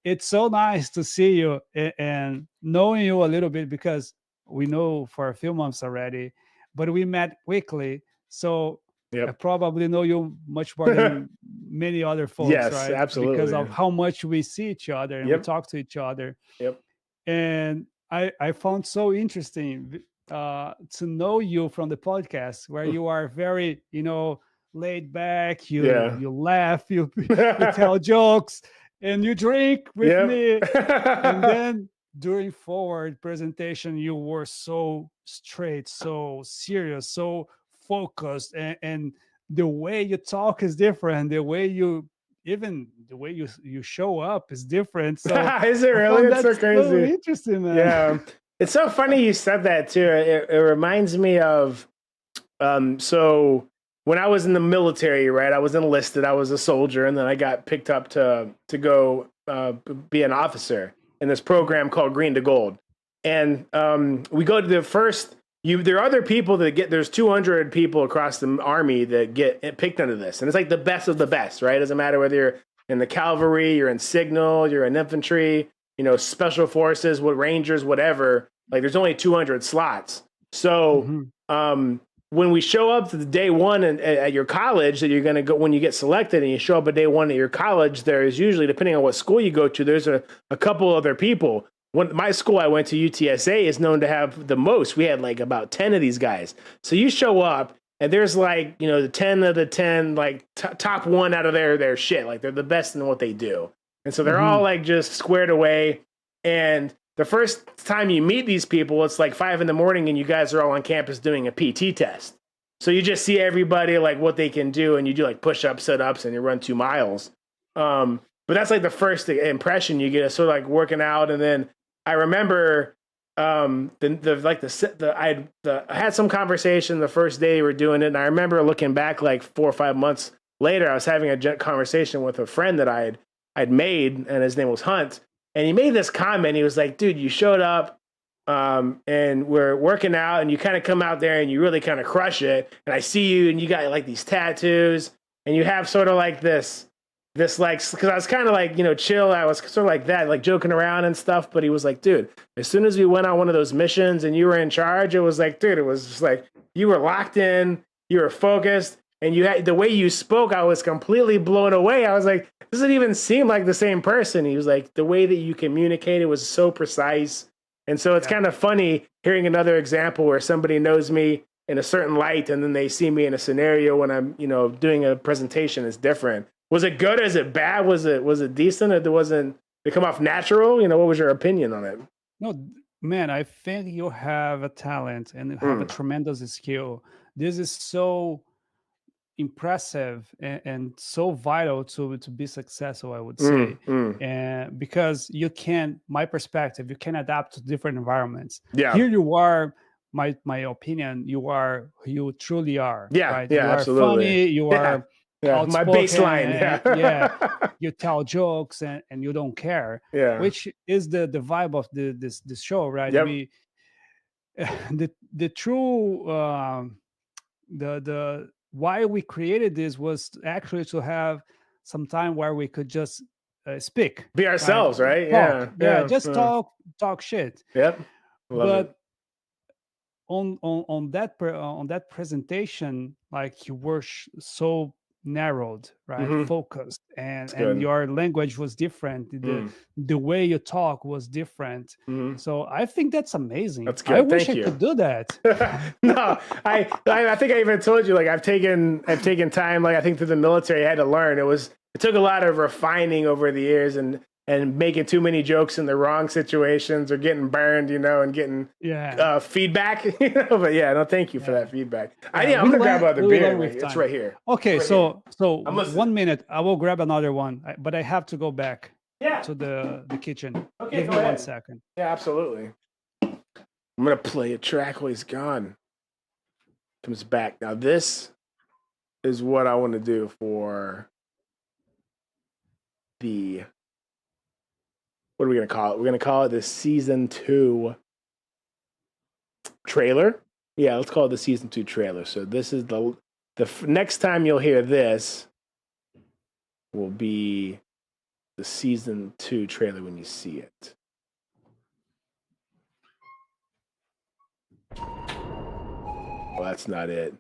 It's so nice to see you and knowing you a little bit, because we know for a few months already, but we met quickly. So I probably know you much more than many other folks, yes, right? Absolutely. Because of how much we see each other and we talk to each other. And I found so interesting to know you from the podcast, where you are very, laid back. You laugh, you tell jokes, and you drink with me. And then during forward presentation, you were so straight, so serious, so focused, and the way you talk is different. The way you show up is different. So is it really? It's so crazy. So interesting, man. Yeah, it's so funny you said that too. It reminds me of so when I was in the military, right? I was enlisted. I was a soldier, and then I got picked up to go be an officer in this program called Green to Gold. And we go to the first. There are other people that there's 200 people across the army that get picked into this, and it's like the best of the best, right? It doesn't matter whether you're in the cavalry, you're in signal, you're in infantry. special forces, what rangers, whatever. Like there's only 200 slots. So when we show up to the day one at your college that you're going to go, when you get selected and you show up at day one at your college, there is usually, depending on what school you go to, there's a couple other people. When my school I went to, UTSA, is known to have the most. We had like about 10 of these guys. So you show up and there's like, the 10 of the 10, like top one out of their shit. Like they're the best in what they do. And so they're all like just squared away. And the first time you meet these people, it's like 5 a.m. and you guys are all on campus doing a PT test. So you just see everybody like what they can do, and you do like push-ups, sit-ups, and you run 2 miles. But that's like the first impression you get, is sort of like working out. And then I remember I had some conversation the first day we were doing it, and I remember looking back like 4 or 5 months later, I was having a conversation with a friend that I'd made, and his name was Hunt. And he made this comment. He was like, dude, you showed up and we're working out, and you kind of come out there and you really kind of crush it. And I see you, and you got like these tattoos, and you have sort of like this like, because I was kind of like, chill. I was sort of like that, like joking around and stuff. But he was like, dude, as soon as we went on one of those missions and you were in charge, it was like, dude, it was just like you were locked in, you were focused. And you had the way you spoke, I was completely blown away. I was like, doesn't even seem like the same person. He was like, the way that you communicated was so precise. And so it's kind of funny hearing another example where somebody knows me in a certain light, and then they see me in a scenario when I'm, doing a presentation is different. Was it good? Is it bad? Was it decent? Or did it come off natural? What was your opinion on it? No, man, I think you have a talent and you have a tremendous skill. This is so impressive and so vital to be successful, I would say. And because my perspective, you can adapt to different environments. Here you are, my opinion, you truly are. Right? You are absolutely funny, you are my baseline. You tell jokes and you don't care, which is the vibe of this show, right? The true the why we created this was actually to have some time where we could just speak, be ourselves, right? Just talk shit. But on that presentation, like you were so narrowed, right? Focused, and your language was different. The way you talk was different. So I think that's amazing. That's good. I wish I could do that. No, I think I even told you, like, I've taken time, like I think through the military I had to learn. It took a lot of refining over the years, and making too many jokes in the wrong situations, or getting burned, and getting feedback. But no, thank you for that feedback. I'm gonna grab another beer. It's right here. Okay, so 1 minute. I will grab another one, but I have to go back to the kitchen. Okay, give me 1 second. Yeah, absolutely. I'm gonna play a track while he's gone. Comes back. Now this is what I want to do for the. What are we going to call it? We're going to call it the season 2 trailer. Yeah, let's call it the season 2 trailer. So this is the next time you'll hear this will be the season 2 trailer when you see it. Well, that's not it.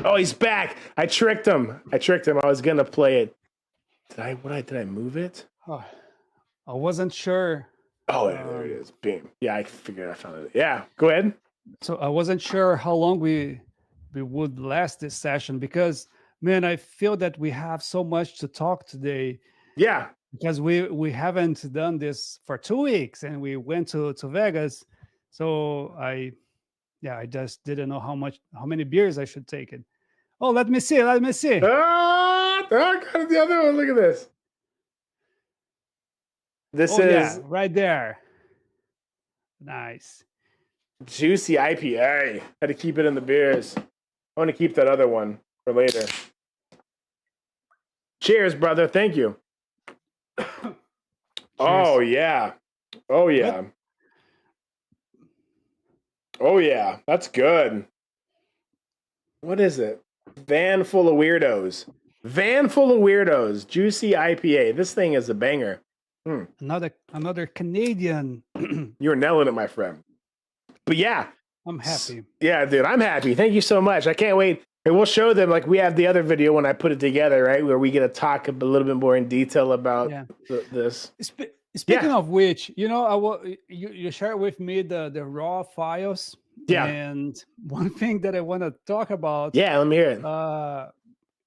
Oh, he's back. I tricked him. I was going to play it. Did I move it? Oh. I wasn't sure. Oh, there it is. Bam. Yeah, I figured I found it. Yeah, go ahead. So I wasn't sure how long we would last this session, because, man, I feel that we have so much to talk today. Yeah. Because we haven't done this for 2 weeks, and we went to Vegas. So I just didn't know how many beers I should take it. Oh, let me see. I got the other one. Look at this. This is right there. Nice. Juicy IPA. Had to keep it in the beers. I want to keep that other one for later. Cheers, brother. Thank you. Cheers. Oh, yeah. Oh, yeah. What? Oh, yeah. That's good. What is it? Van full of weirdos. Juicy IPA. This thing is a banger. Another Canadian. You're nailing it, my friend. But yeah. I'm happy. Yeah, dude, I'm happy. Thank you so much. I can't wait. And we'll show them, like we have the other video when I put it together, right? Where we get to talk a little bit more in detail about this. Speaking of which, you know, you shared with me the raw files. Yeah. And one thing that I want to talk about. Yeah, let me hear it.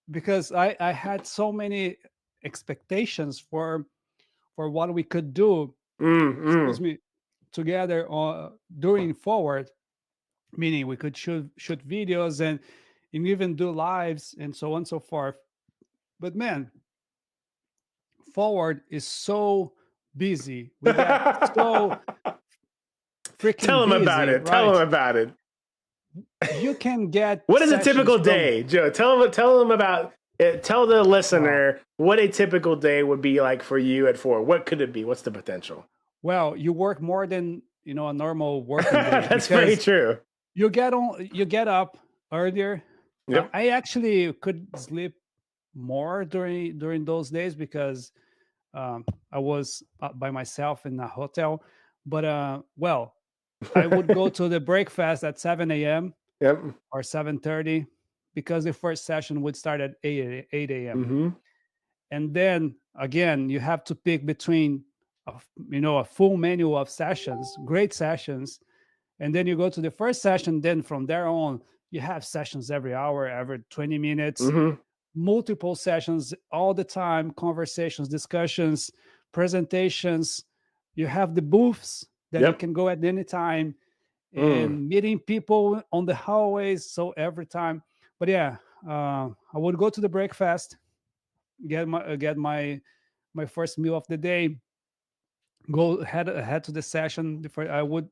Because I had so many expectations for what we could do. Excuse me, together during Forward, meaning we could shoot videos and even do lives and so on and so forth. But man, Forward is so busy. We got so freaking Tell them busy, about it. right? Tell them about it. You can get what is a typical day, Joe? Tell them about it. Tell the listener what a typical day would be like for you at Forward. What could it be? What's the potential? Well, you work more than a normal working day. That's very true. You get up earlier. Yep. I actually could sleep more during those days because I was by myself in a hotel. But well, I would go to the breakfast at 7 a.m. Yep. or 7:30 because the first session would start at 8 a.m. And then again, you have to pick between a full menu of sessions, great sessions. And then you go to the first session. Then from there on, you have sessions every hour, every 20 minutes, multiple sessions all the time, conversations, discussions, presentations. You have the booths that you can go at any time and meeting people on the hallways. So every time. But yeah, I would go to the breakfast, get my first meal of the day, go head to the session. Before I would,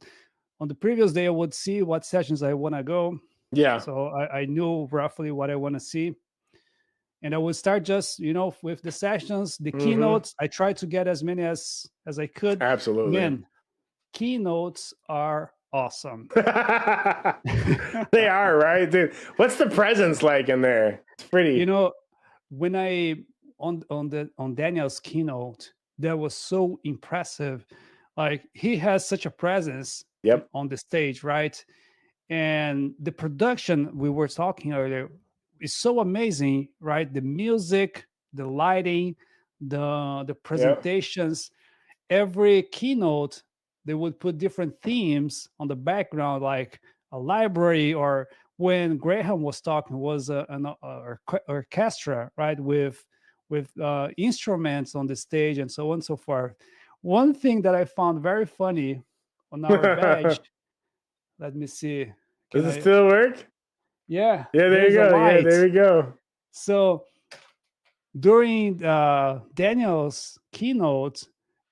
on the previous day, I would see what sessions I want to go. Yeah. So I knew roughly what I want to see. And I would start just, with the sessions, the keynotes. I tried to get as many as I could. Absolutely. Man, keynotes are awesome. They are, right, dude? What's the presence like in there? It's pretty. When I on Daniel's keynote, that was so impressive. Like he has such a presence on the stage, right? And the production we were talking earlier is so amazing, right? The music, the lighting, the presentations, every keynote, they would put different themes on the background, like a library, or when Graham was talking, was an orchestra, right? With instruments on the stage and so on and so forth. One thing that I found very funny on our badge, let me see. Does it still work? Yeah. Yeah, there you go. Yeah, there you go. So during Daniel's keynote,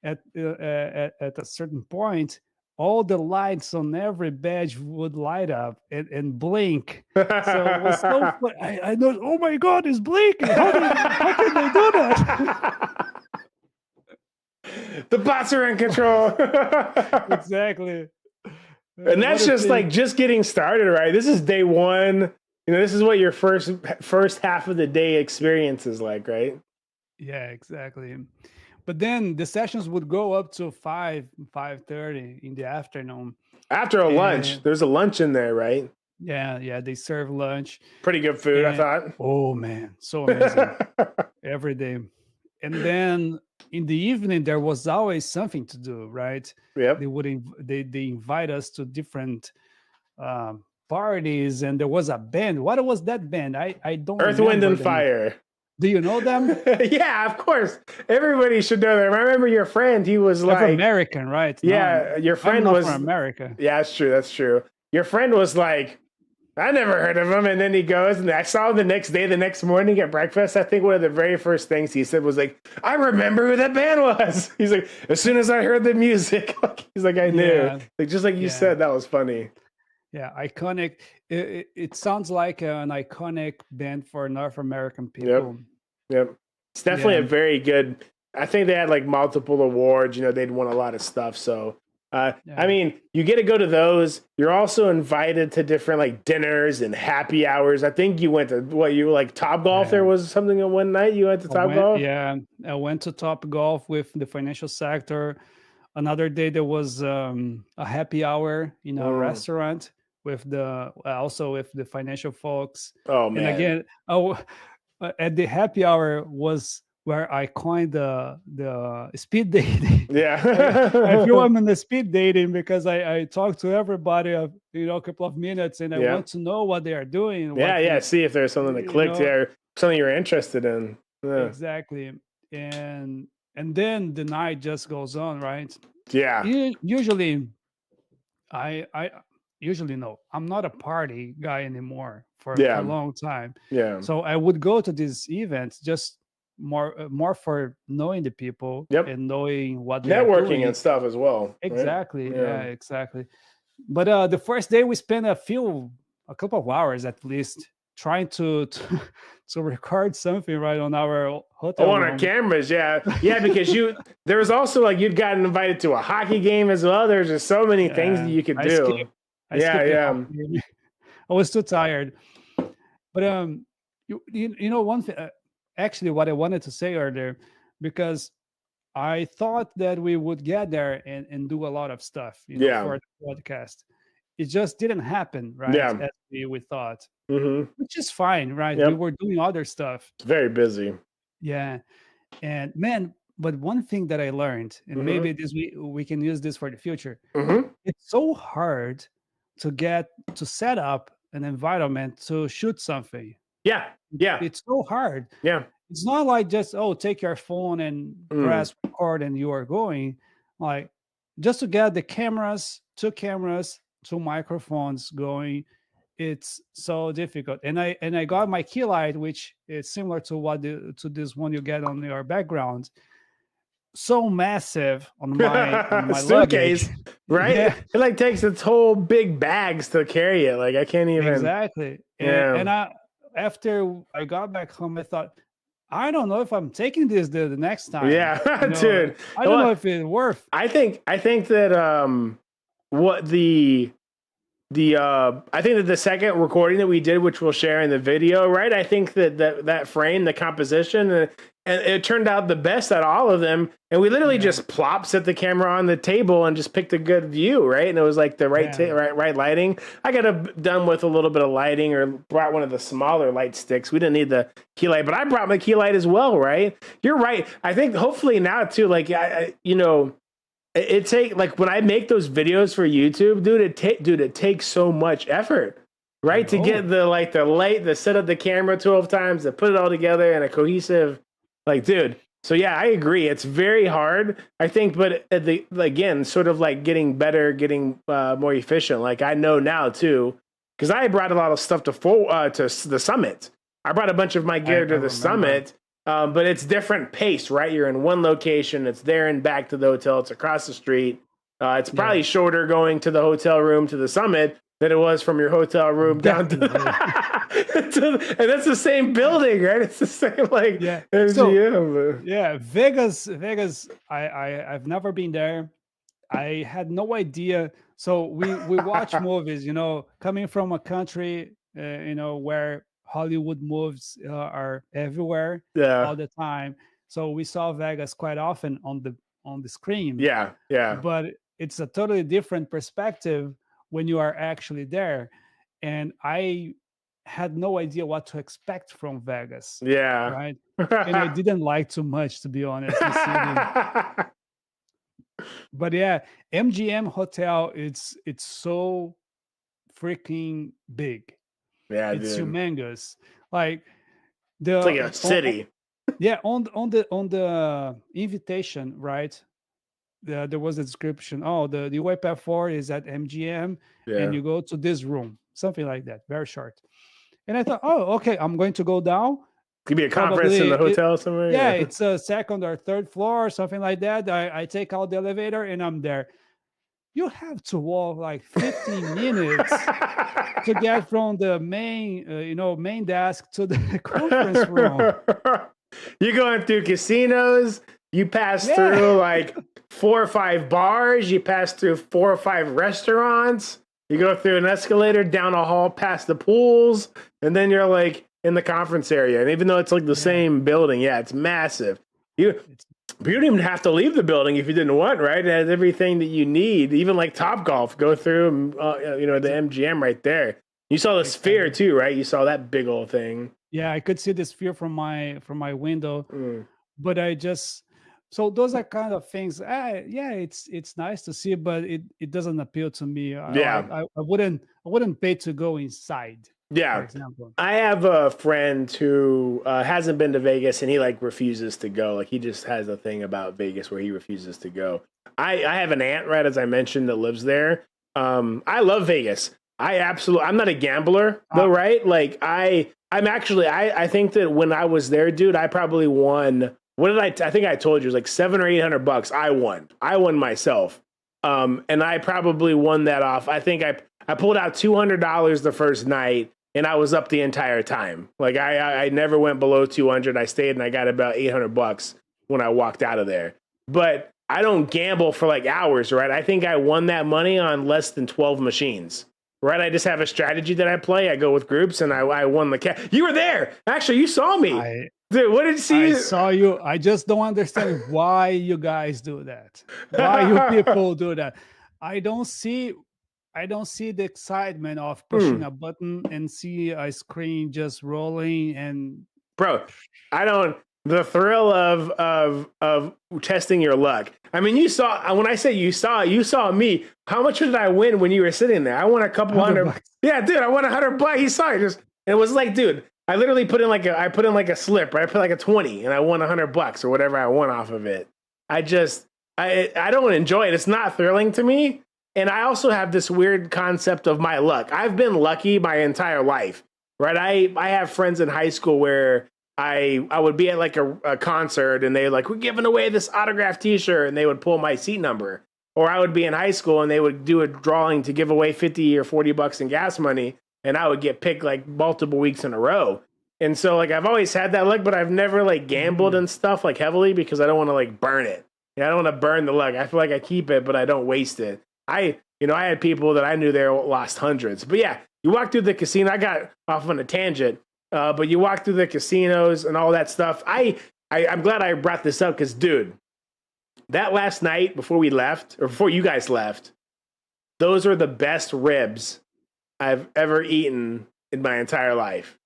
at a certain point, all the lights on every badge would light up and blink. So it was so fun. I know, oh my God, it's blinking. How can they do that? The bots are in control. Exactly. And that's just getting started, right? This is day one. This is what your first half of the day experience is like, right? Yeah, exactly. But then the sessions would go up to 5:30 in the afternoon. After a lunch. There's a lunch in there, right? Yeah, they serve lunch. Pretty good food, I thought. Oh man, so amazing. Every day. And then in the evening there was always something to do, right? Yep. They invite us to different parties, and there was a band. What was that band? I don't Earth, Wind, and Fire. Do you know them? Yeah, of course. Everybody should know them. I remember your friend. He was like American, right? Yeah, your friend was from America. Yeah, that's true. That's true. Your friend was like, I never heard of him. And then he goes, and I saw him the next day, the next morning at breakfast. I think one of the very first things he said was like, I remember who that band was. He's like, as soon as I heard the music, he's like, I knew. Yeah. Like, just like you said, that was funny. Yeah, iconic. It sounds like an iconic band for North American people. Yep. It's definitely a very good. I think they had like multiple awards. They'd won a lot of stuff. So I Yeah. mean, you get to go to those. You're also invited to different like dinners and happy hours. I think you went to what you like Top Golf. Yeah. There was something on one night you went to Top Golf. Yeah, I went to Top Golf with the financial sector. Another day there was a happy hour in a restaurant with the also with the financial folks. Oh And man. again, at the happy hour was where I coined the speed dating. Yeah. I feel I'm in the speed dating because I talk to everybody of a couple of minutes and I Yeah. want to know what they are doing. Yeah. See if there's something that clicked there, something you're interested in. Yeah. Exactly. And then the night just goes on, right? Yeah. Usually usually no, I'm not a party guy anymore for a long time. Yeah. So I would go to these events just more for knowing the people and knowing what they're networking and stuff as well. Exactly. Right? Yeah, exactly. But the first day we spent a couple of hours at least trying to record something right on our hotel room. On our cameras, yeah, because there was also like you'd gotten invited to a hockey game as well. There's just so many things that you could do. I was too tired. But you know one thing. Actually, what I wanted to say earlier, because I thought that we would get there and do a lot of stuff, for the podcast. It just didn't happen, right? As we thought, which is fine, right? We were doing other stuff. It's very busy. Yeah, and man, but one thing that I learned, and maybe we can use this for the future. It's so hard to set up an environment to shoot something. Yeah. It's so hard. Yeah. It's not like just, take your phone and press record and you are going. Like, just to get the two cameras, two microphones going, it's so difficult. And I got my key light, which is similar to this one you get on your background. So massive on my suitcase, luggage. right? Yeah. It like takes its whole big bags to carry it. Like I can't even. Exactly. And after I got back home, I thought, I don't know if I'm taking this the next time. Yeah, dude. I don't know if it's worth. I think that what the I think that the second recording that we did, which we'll share in the video, right? I think that frame, the composition, and it turned out the best out of all of them. And we literally just set the camera on the table and just picked a good view, right? And it was like the right lighting. I could have done with a little bit of lighting or brought one of the smaller light sticks. We didn't need the key light, but I brought my key light as well, right? You're right. I think hopefully now too, like it take like when I make those videos for YouTube, dude, it takes so much effort, right? To get the light, to set up the camera 12 times, to put it all together in a cohesive, like, dude. So yeah, I agree. It's very hard, I think, but again, sort of like getting better, getting more efficient. Like I know now too, because I brought a lot of stuff to the summit. I brought a bunch of my gear to the summit. But it's different pace, right? You're in one location. It's there and back to the hotel. It's across the street. It's probably shorter going to the hotel room to the summit than it was from your hotel room down to and that's the same building, right? It's the same MGM. Vegas. I've never been there. I had no idea. So we watch movies, coming from a country, where Hollywood movies are everywhere all the time. So we saw Vegas quite often on the screen. Yeah. But it's a totally different perspective when you are actually there. And I had no idea what to expect from Vegas. Yeah. Right. And I didn't like too much, to be honest. But yeah, MGM Hotel, it's so freaking big. Yeah, it's dude. Humongous. Like it's like a city. On the invitation, right? There was a description. Oh, the UiPath Forward is at MGM, and you go to this room, something like that, very short. And I thought, oh, okay, I'm going to go down. Could be a conference in the hotel somewhere. Yeah, it's a second or third floor, something like that. I take out the elevator and I'm there. You have to walk like 15 minutes to get from the main desk to the conference room. You're going through casinos. You pass through like 4 or 5 bars. You pass through 4 or 5 restaurants. You go through an escalator down a hall past the pools, and then you're like in the conference area. And even though it's like the same building, it's massive. But you don't even have to leave the building if you didn't want, right? It has everything that you need. Even like Topgolf, go through, the MGM right there. You saw the sphere too, right? You saw that big old thing. Yeah, I could see the sphere from my window, but so those are kind of things. It's nice to see, but it doesn't appeal to me. I wouldn't pay to go inside. Yeah, for example. I have a friend who hasn't been to Vegas, and he like refuses to go. Like he just has a thing about Vegas where he refuses to go. I have an aunt, right, as I mentioned, that lives there. I love Vegas. I'm not a gambler though, right? Like I think that when I was there, dude, I probably won. What did I think I told you it was like $700 or $800. I won myself. And I probably won that off. I think I pulled out $200 the first night. And I was up the entire time. Like I never went below 200. I stayed and I got about $800 when I walked out of there. But I don't gamble for like hours, right? I think I won that money on less than 12 machines, right? I just have a strategy that I play. I go with groups and I won the cash. You were there. Actually, you saw me. Dude, what did you see? I saw you. I just don't understand why you guys do that. Why you people do that. I don't see the excitement of pushing a button and see a screen just rolling and bro, the thrill of testing your luck. I mean, you saw when I say you saw me. How much did I win when you were sitting there? I won a couple $100. Yeah, dude, I won $100. You saw it. It was like, dude, I literally put in like a slip, right? I put like a 20 and I won $100 or whatever I won off of it. I don't enjoy it. It's not thrilling to me. And I also have this weird concept of my luck. I've been lucky my entire life, right? I have friends in high school where I would be at like a concert and they like, we're giving away this autographed t-shirt, and they would pull my seat number. Or I would be in high school and they would do a drawing to give away 50 or $40 in gas money, and I would get picked like multiple weeks in a row. And so like I've always had that luck, but I've never like gambled and stuff like heavily because I don't want to like burn it. I don't want to burn the luck. I feel like I keep it, but I don't waste it. I had people that I knew there lost hundreds. But yeah, you walk through the casino. I got off on a tangent, but you walk through the casinos and all that stuff. I'm glad I brought this up because, dude, that last night before we left, or before you guys left, those are the best ribs I've ever eaten in my entire life.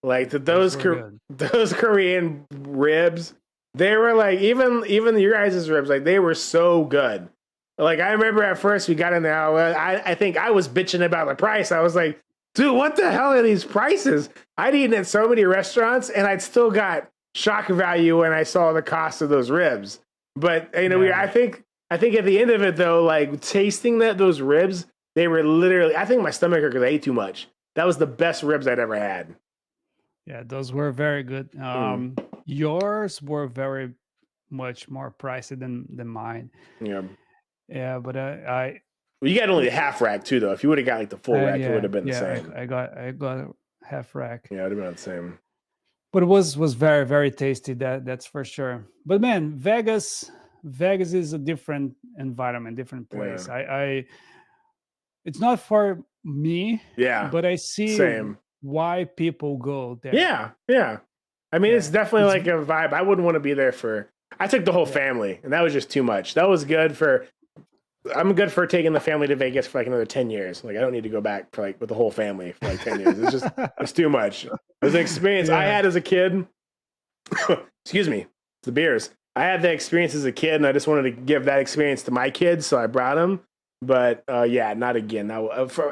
Like those Korean ribs, they were like even your guys' ribs, like they were so good. Like I remember at first we got in there, I think I was bitching about the price. I was like, dude, what the hell are these prices? I'd eaten at so many restaurants and I'd still got shock value when I saw the cost of those ribs. But I think at the end of it though, like tasting those ribs, they were literally, I think my stomach hurt because I ate too much. That was the best ribs I'd ever had. Yeah, those were very good. Yours were very much more pricey than mine. Yeah. Yeah, but well, you got only a half rack too, though. If you would have got like the full rack, it would have been the same. I got a half rack. Yeah, it would have been the same. But it was very, very tasty. That's for sure. But man, Vegas is a different environment, different place. Yeah. It's not for me. Yeah, but I see why people go there. Yeah. I mean, it's definitely like a vibe. I wouldn't want to be there I took the whole family, and that was just too much. That was good I'm good for taking the family to Vegas for like another 10 years. Like I don't need to go back for like with the whole family for like 10 years. It's too much. It was an experience I had as a kid. Excuse me. It's the beers. I had that experience as a kid, and I just wanted to give that experience to my kids, so I brought them. But not again.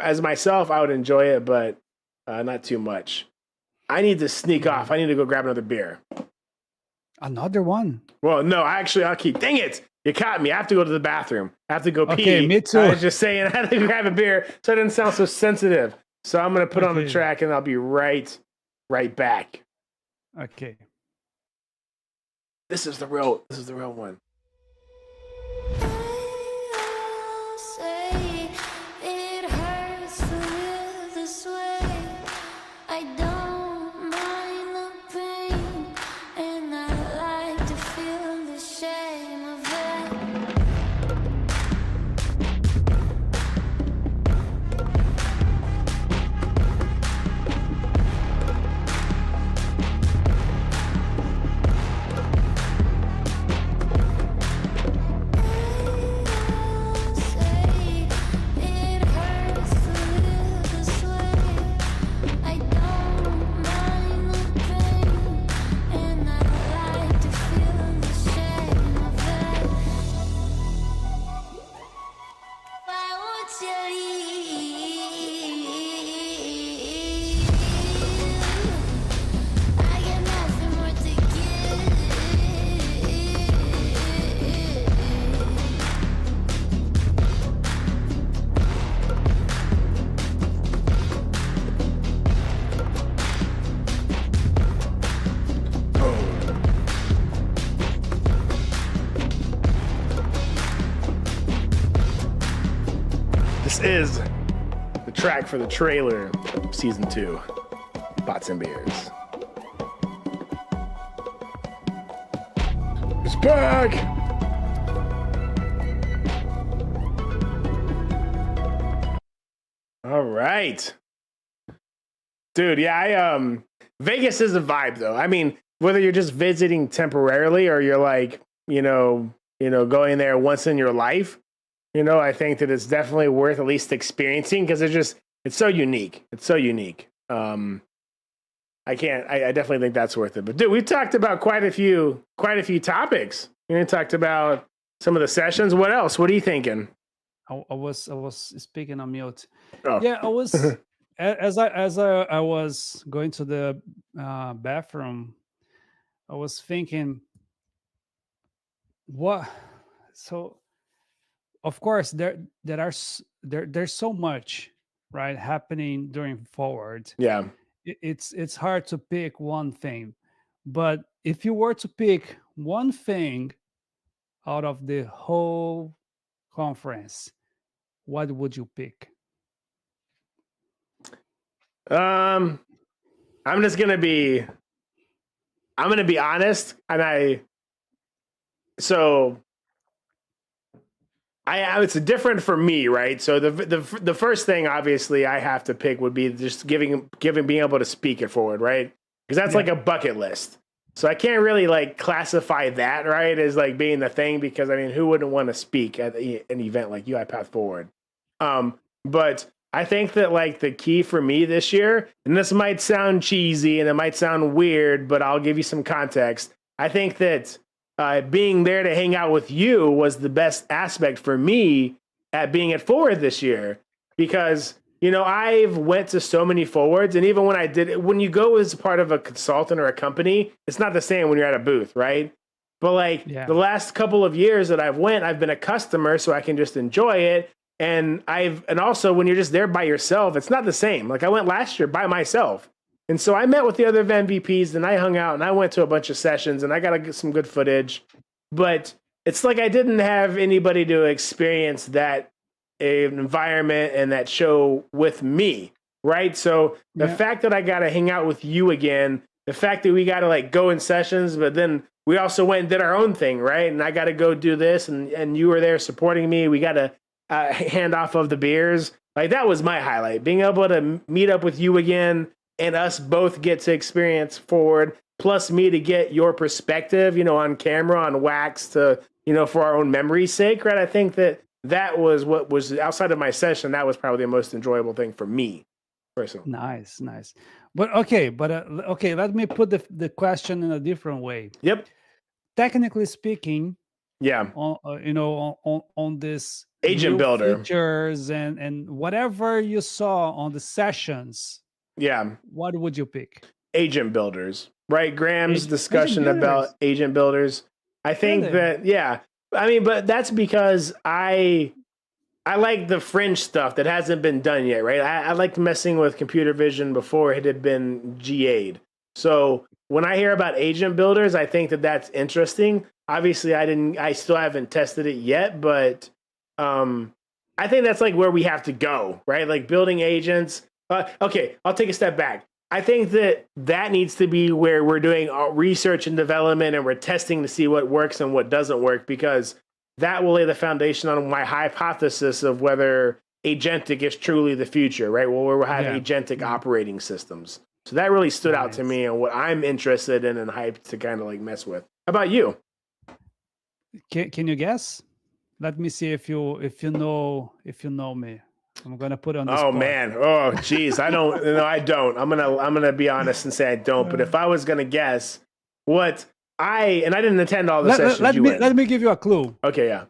As myself, I would enjoy it, but not too much. I need to sneak off. I need to go grab another beer. Another one? Well, no, I'll keep. Dang it! You caught me. I have to go to the bathroom. I have to go pee. Okay, me too. I was just saying I had to grab a beer so I didn't sound so sensitive. So I'm going to put on the track, and I'll be right back. Okay. This is the real one. is the track for the trailer of season 2, Bots and Beers. It's back! All right. Dude, yeah, Vegas is a vibe though. I mean, whether you're just visiting temporarily or you're like, going there once in your life, I think that it's definitely worth at least experiencing because it's so unique. It's so unique. I definitely think that's worth it. But dude, we've talked about quite a few topics. We talked about some of the sessions. What else? What are you thinking? I was speaking on mute. Oh. Yeah, I was as I was going to the bathroom. I was thinking, what? So, of course, there's so much right happening during Forward. Yeah, it's hard to pick one thing, but if you were to pick one thing out of the whole conference, what would you pick? I'm gonna be honest, and it's different for me, right? So the first thing obviously I have to pick would be just being able to speak it forward, right? Because that's like a bucket list. So I can't really like classify that, right, as like being the thing, because I mean, who wouldn't want to speak at an event like UiPath Forward? But I think that like the key for me this year, and this might sound cheesy and it might sound weird, but I'll give you some context. I think that being there to hang out with you was the best aspect for me at being at Forward this year, because I've went to so many Forwards, and even when you go as part of a consultant or a company, it's not the same when you're at a booth, right? But like the last couple of years that I've been a customer, so I can just enjoy it. And also when you're just there by yourself, it's not the same. Like I went last year by myself. And so I met with the other MVPs and I hung out and I went to a bunch of sessions and I got to get some good footage. But it's like I didn't have anybody to experience that environment and that show with me, right? So the fact that I got to hang out with you again, the fact that we got to like go in sessions, but then we also went and did our own thing, right? And I got to go do this and you were there supporting me. We got to hand off of the beers. Like that was my highlight, being able to meet up with you again and us both get to experience Forward, plus me to get your perspective, on camera, on wax, to, for our own memory's sake, right? I think that was what was outside of my session. That was probably the most enjoyable thing for me personally. Nice. But okay, let me put the question in a different way. Yep. Technically speaking, on this agent builder features and whatever you saw on the sessions, what would you pick? Agent builders, right? Graham's discussion about agent builders. I think that I mean, but that's because I like the fringe stuff that hasn't been done yet, right? I liked messing with computer vision before it had been GA'd. So when I hear about agent builders, I think that that's interesting. Obviously, I still haven't tested it yet, but I think that's like where we have to go, right? Like building agents. Okay, I'll take a step back. I think that needs to be where we're doing research and development and we're testing to see what works and what doesn't work, because that will lay the foundation on my hypothesis of whether agentic is truly the future, right? Well, we'll have agentic operating systems. So that really stood out to me and what I'm interested in and hyped to kind of like mess with. How about you? Can you guess? Let me see if you know me. I'm gonna put on the spot. Man. Oh geez. I don't. No, I don't. I'm gonna be honest and say I don't. But if I was gonna guess, I didn't attend all the sessions. Let me give you a clue. Okay. Yeah.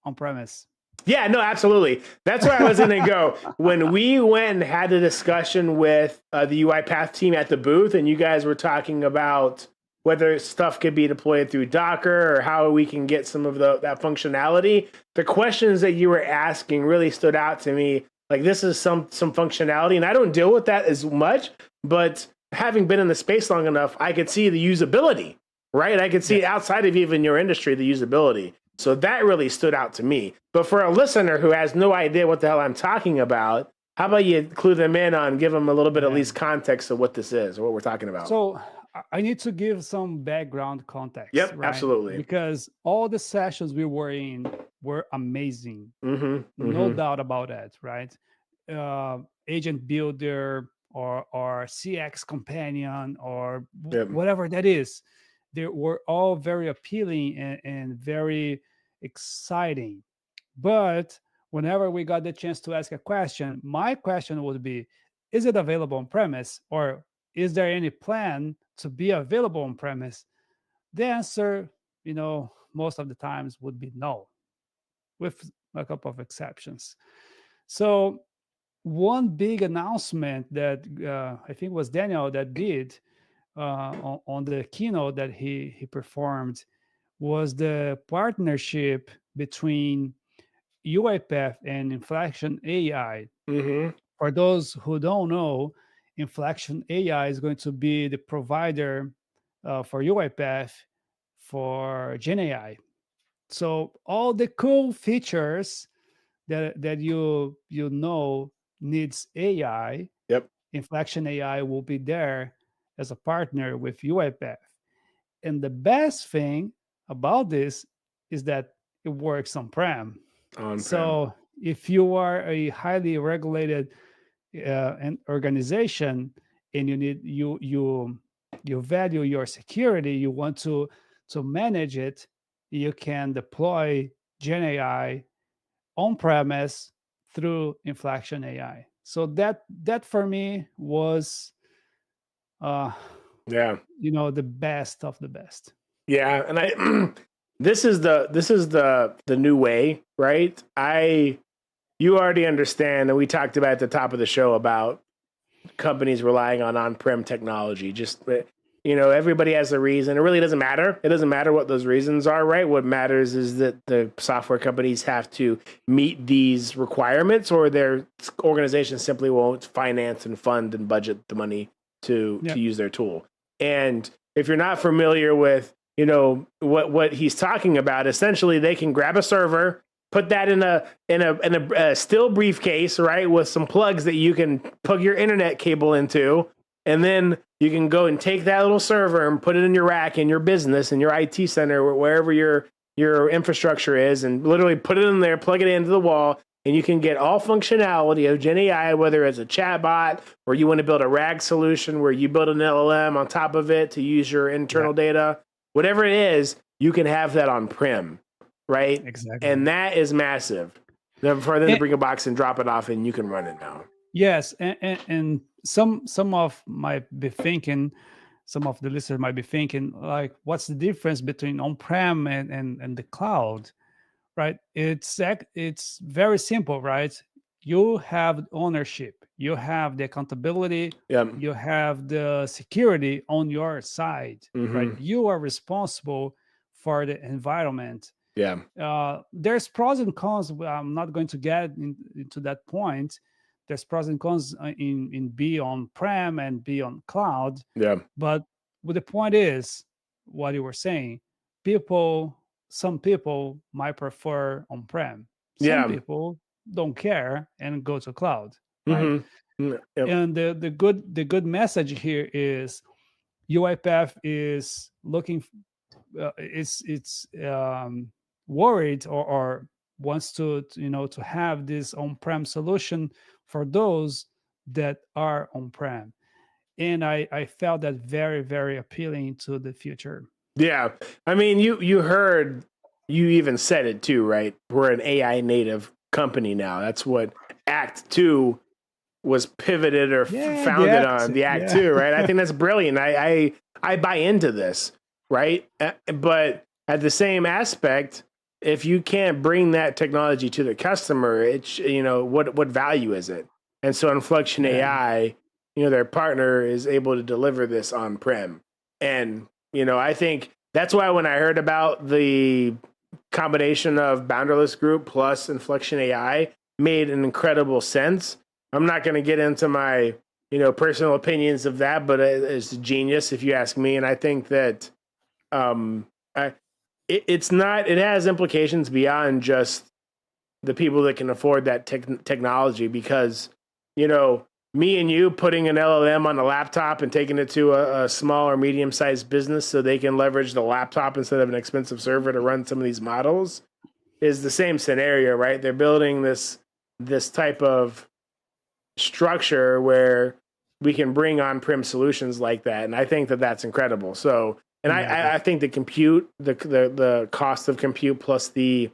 On premise. Yeah. No. Absolutely. That's where I was gonna go when we went and had a discussion with the UiPath team at the booth, and you guys were talking about whether stuff could be deployed through Docker or how we can get some of that functionality. The questions that you were asking really stood out to me. Like this is some functionality, and I don't deal with that as much, but having been in the space long enough, I could see the usability, right? I could see outside of even your industry, the usability. So that really stood out to me. But for a listener who has no idea what the hell I'm talking about, how about you clue them in on, give them a little bit at least context of what this is or what we're talking about? So I need to give some background context, Yep, right? absolutely. Because all the sessions we were in were amazing. No doubt about that, right? Agent Builder or CX Companion or whatever that is. They were all very appealing and very exciting. But whenever we got the chance to ask a question, my question would be, is it available on premise, or is there any plan to be available on premise? The answer, most of the times would be no, with a couple of exceptions. So one big announcement that I think was Daniel that did on the keynote that he performed was the partnership between UiPath and Inflection AI. For those who don't know, Inflection AI is going to be the provider for UiPath for Gen AI. So all the cool features that you needs AI, Inflection AI will be there as a partner with UiPath. And the best thing about this is that it works on-prem. So if you are a highly regulated an organization and you value your security, you want to manage it, you can deploy Gen AI on premise through Inflection AI. So that for me was the best of the best. Yeah, and I this is the new way, right? You already understand, and we talked about at the top of the show about companies relying on-prem technology. Just everybody has a reason. It really doesn't matter. It doesn't matter what those reasons are, right? What matters is that the software companies have to meet these requirements, or their organization simply won't finance and fund and budget the money to use their tool. And if you're not familiar with what he's talking about, essentially they can grab a server, put that in a steel briefcase, right, with some plugs that you can plug your internet cable into, and then you can go and take that little server and put it in your rack in your business, in your IT center, or wherever your infrastructure is, and literally put it in there, plug it into the wall, and you can get all functionality of Gen AI, whether it's a chatbot or you want to build a RAG solution where you build an LLM on top of it to use your internal data. Whatever it is, you can have that on-prem, right? Exactly. And that is massive. For them to bring a box and drop it off, and you can run it now. Yes, and some of the listeners might be thinking, like, what's the difference between on-prem and the cloud, right? It's very simple, right? You have ownership, you have the accountability, you have the security on your side, right? You are responsible for the environment. There's pros and cons. I'm not going to get into that point. There's pros and cons in be on-prem and be on cloud. But the point is, what you were saying, some people might prefer on-prem. Some people don't care and go to cloud, right? And the good message here is UiPath is looking, it's worried or wants to have this on-prem solution for those that are on-prem. And I felt that very, very appealing to the future. Yeah. I mean, you heard, you even said it too, right? We're an AI native company now. That's what Act 2 was pivoted or founded on, the Act 2, right? I think that's brilliant. I buy into this, right? But at the same aspect, if you can't bring that technology to the customer, it's, what value is it? And so Inflection AI, their partner, is able to deliver this on-prem. And, I think that's why when I heard about the combination of Boundarless Group plus Inflection AI, made an incredible sense. I'm not going to get into my, personal opinions of that, but it's genius if you ask me. And I think that it's not. It has implications beyond just the people that can afford that technology, because, you know, me and you putting an LLM on a laptop and taking it to a small or medium sized business so they can leverage the laptop instead of an expensive server to run some of these models is the same scenario, right? They're building this type of structure where we can bring on-prem solutions like that, and I think that that's incredible. So, and I think the compute, the cost of compute plus the,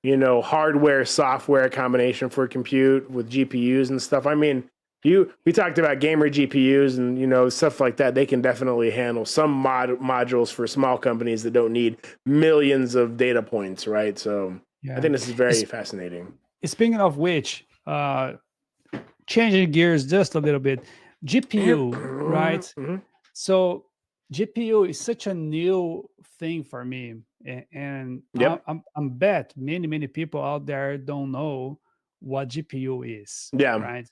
you know, hardware software combination for compute with GPUs and stuff. I mean, we talked about gamer GPUs and, you know, stuff like that. They can definitely handle some modules for small companies that don't need millions of data points, right? So I think this is very fascinating. Speaking of which, changing gears just a little bit, GPU, right? Mm-hmm. So GPU is such a new thing for me, and I'm bet many people out there don't know what GPU is. Yeah, right.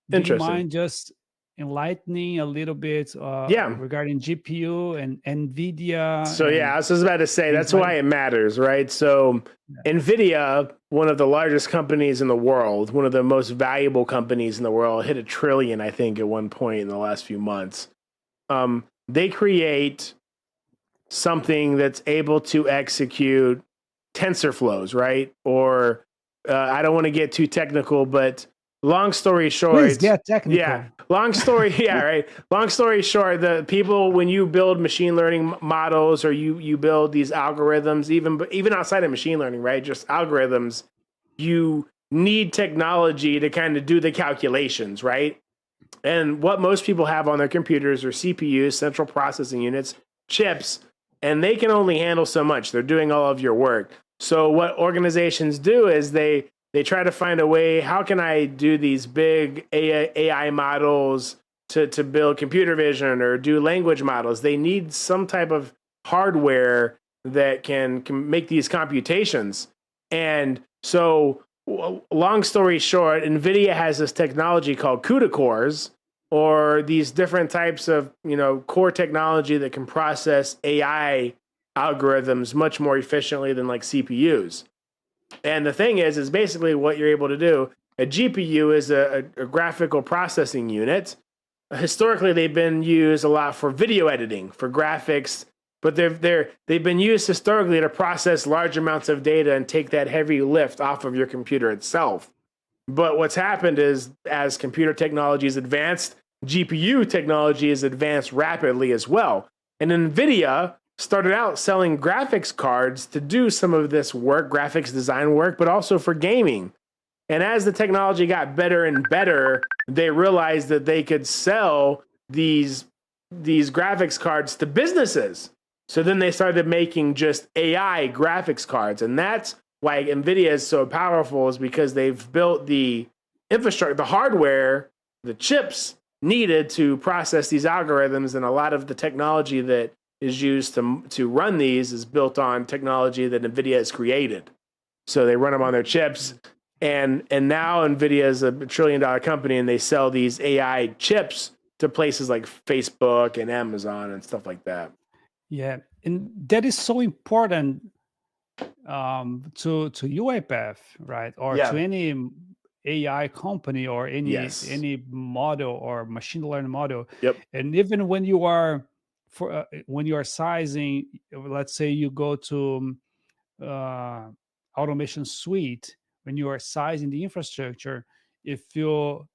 Do you mind just enlightening a little bit regarding GPU and NVIDIA? So I was just about to say that's why it matters, right? So NVIDIA, one of the largest companies in the world, one of the most valuable companies in the world, hit $1 trillion, I think, at one point in the last few months. They create something that's able to execute tensor flows, right? Or I don't want to get too technical, but long story short, please get technical. Yeah, long story, right. Long story short, the people, when you build machine learning models or you build these algorithms, even outside of machine learning, right? Just algorithms, you need technology to kind of do the calculations, right? And what most people have on their computers are CPUs, central processing units, chips, and they can only handle so much. They're doing all of your work. So what organizations do is they try to find a way, how can I do these big AI models to build computer vision or do language models? They need some type of hardware that can make these computations. And so, long story short, NVIDIA has this technology called CUDA cores, or these different types of, you know, core technology that can process AI algorithms much more efficiently than like CPUs. And the thing is basically what you're able to do. A GPU is a graphical processing unit. Historically, they've been used a lot for video editing, for graphics, but they've been used historically to process large amounts of data and take that heavy lift off of your computer itself. But what's happened is, as computer technology has advanced, GPU technology has advanced rapidly as well. And NVIDIA started out selling graphics cards to do some of this work, graphics design work, but also for gaming. And as the technology got better and better, they realized that they could sell these graphics cards to businesses. So then they started making just AI graphics cards. And that's why NVIDIA is so powerful, is because they've built the infrastructure, the hardware, the chips needed to process these algorithms. And a lot of the technology that is used to run these is built on technology that NVIDIA has created. So they run them on their chips. And now NVIDIA is a $1 trillion company, and they sell these AI chips to places like Facebook and Amazon and stuff like that. Yeah, and that is so important to UiPath, right? Or to any AI company or any model or machine learning model. Yep. And even when you are when you are sizing, let's say you go to automation suite, when you are sizing the infrastructure, if you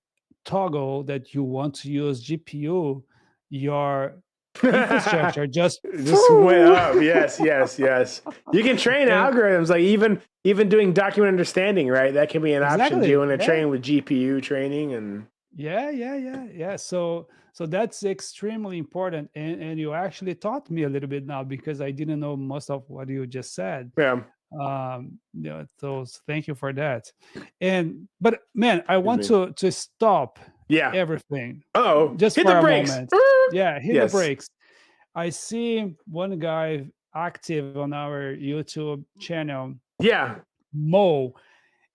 toggle that you want to use GPU, your infrastructure just went up. Yes. You can train algorithms, like even doing document understanding, right? That can be an option. Do you want to train with GPU training? And so that's extremely important, and you actually taught me a little bit now, because I didn't know most of what you just said. So thank you for that. But man, I want to stop everything. Just hit for the a brakes. moment. Hit the brakes. I see one guy active on our YouTube channel. Mo.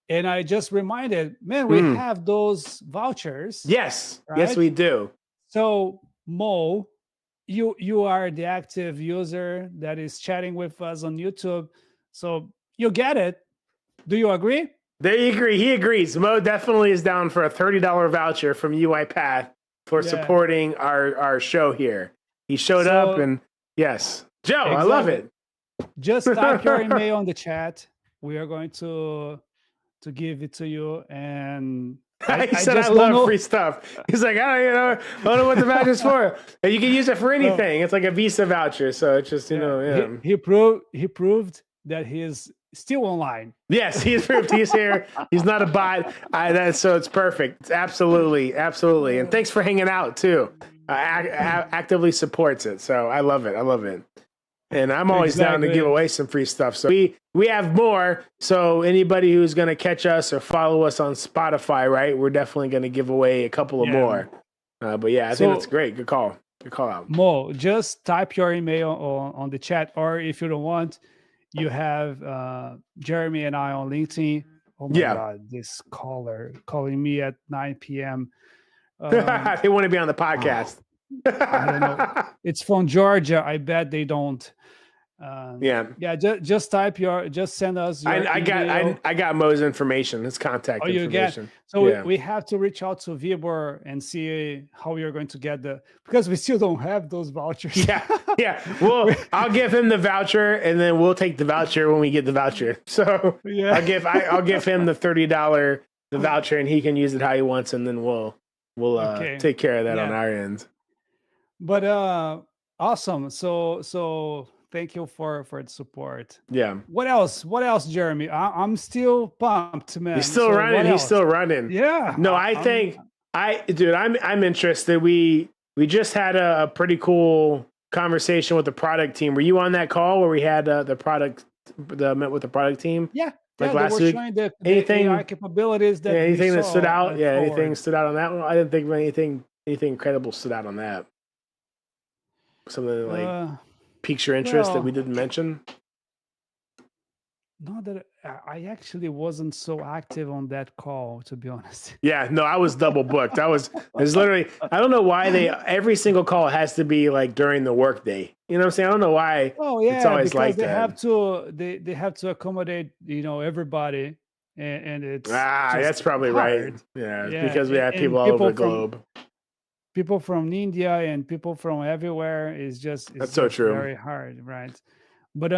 And I just reminded, man, we have those vouchers. Yes. Right? Yes, we do. So Mo, you are the active user that is chatting with us on YouTube, so you get it. Do you agree? There you agree. He agrees. Mo definitely is down for a $30 voucher from UiPath for Yeah. supporting our show here. He showed up, So and yes, Joe, I love exactly. it. Just type your email on the chat. We are going to give it to you, and He I said, "I just don't love know. free stuff." He's like, I don't know what the voucher's for. And you can use it for No, anything. It's like a Visa voucher, so it's just yeah, yeah. he proved that he is still online. Yes, he's proved he's here. He's not a bot. So it's perfect. It's absolutely. And thanks for hanging out too. Actively supports it. So I love it. And I'm always down to give Exactly. away some free stuff. So we have more. So anybody who's going to catch us or follow us on Spotify, right? We're definitely going to give away a couple of Yeah. more. But yeah, I think that's great. Good call. Good call out. Mo, just type your email on the chat, or if you don't want, you have Jeremy and I on LinkedIn. Oh my God, this caller calling me at 9 p.m. They want to be on the podcast. I don't know. It's from Georgia. I bet they don't. Yeah. Just send us your email. I got Mo's information, his contact information. So we have to reach out to Vibor and see how we are going to get because we still don't have those vouchers. Yeah. Well, I'll give him the voucher, and then we'll take the voucher when we get the voucher. So yeah. I'll give him the $30 the voucher, and he can use it how he wants, and then we'll take care of that on our end. But awesome. So thank you for the support. Yeah. What else, Jeremy? I'm still pumped, man. He's still running. Yeah. No, I'm interested. We just had a pretty cool conversation with the product team. Were you on that call where we had met with the product team? Yeah. Like last week. The AI capabilities that anything that stood out? Yeah, forward. anything stood out on that one? I didn't think of anything incredible stood out on that. Something like piques your interest that we didn't mention? Not that I actually wasn't so active on that call, to be honest. Yeah, no, I was double booked. It was literally, I don't know why every single call has to be like during the workday. You know what I'm saying? I don't know why. Oh yeah, it's always because like they have to accommodate, everybody, and it's that's probably hard. Right. Yeah, because we have people all over the globe. People from India and people from everywhere is just so true. Very hard, right? But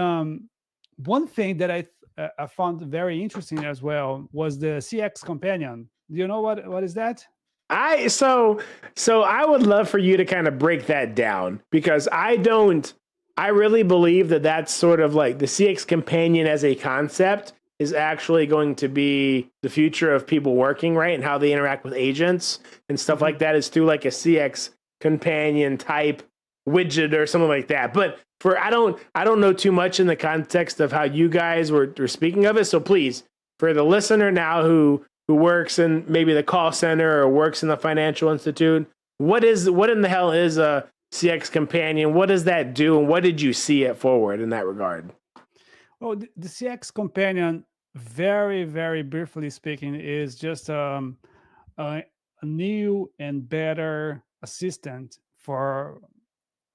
one thing that I found very interesting as well was the CX companion. Do you know what is that? So I would love for you to kind of break that down, because I really believe that that's sort of like the CX companion as a concept is actually going to be the future of people working, right? And how they interact with agents and stuff like that is through like a CX companion type widget or something like that. But I don't know too much in the context of how you guys were speaking of it. So please, for the listener now who works in maybe the call center or works in the financial institute, what in the hell is a CX companion? What does that do? And what did you see at Forward in that regard? Well, the CX companion, very, very briefly speaking, is just a new and better assistant for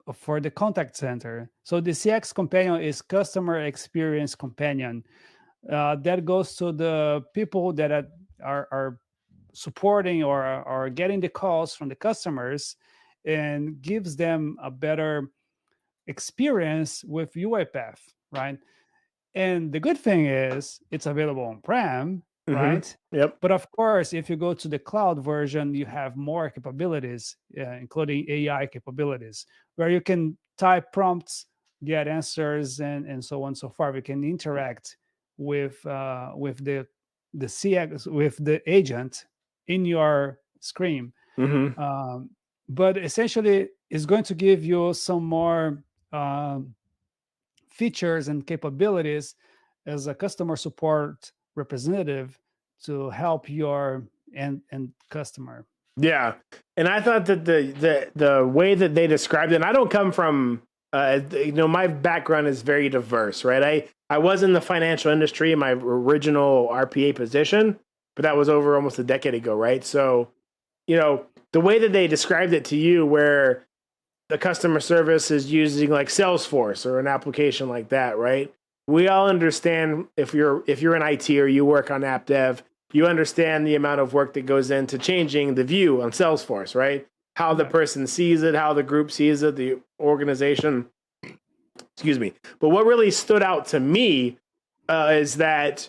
the contact center. So the CX companion is customer experience companion. That goes to the people that are supporting or are getting the calls from the customers, and gives them a better experience with UiPath, right? And the good thing is it's available on-prem, right? Yep. But of course, if you go to the cloud version, you have more capabilities, including AI capabilities, where you can type prompts, get answers, and so on and so forth. You can interact with the CX, with the agent in your screen. But essentially, it's going to give you some more features and capabilities as a customer support representative to help your end customer. Yeah, and I thought that the way that they described it, and I don't come from my background is very diverse, right? I was in the financial industry in my original RPA position, but that was over almost a decade ago, right? So, the way that they described it to you, where the customer service is using like Salesforce or an application like that, right? We all understand if you're in IT or you work on app dev, you understand the amount of work that goes into changing the view on Salesforce, right? How the person sees it, how the group sees it, the organization. Excuse me. But what really stood out to me is that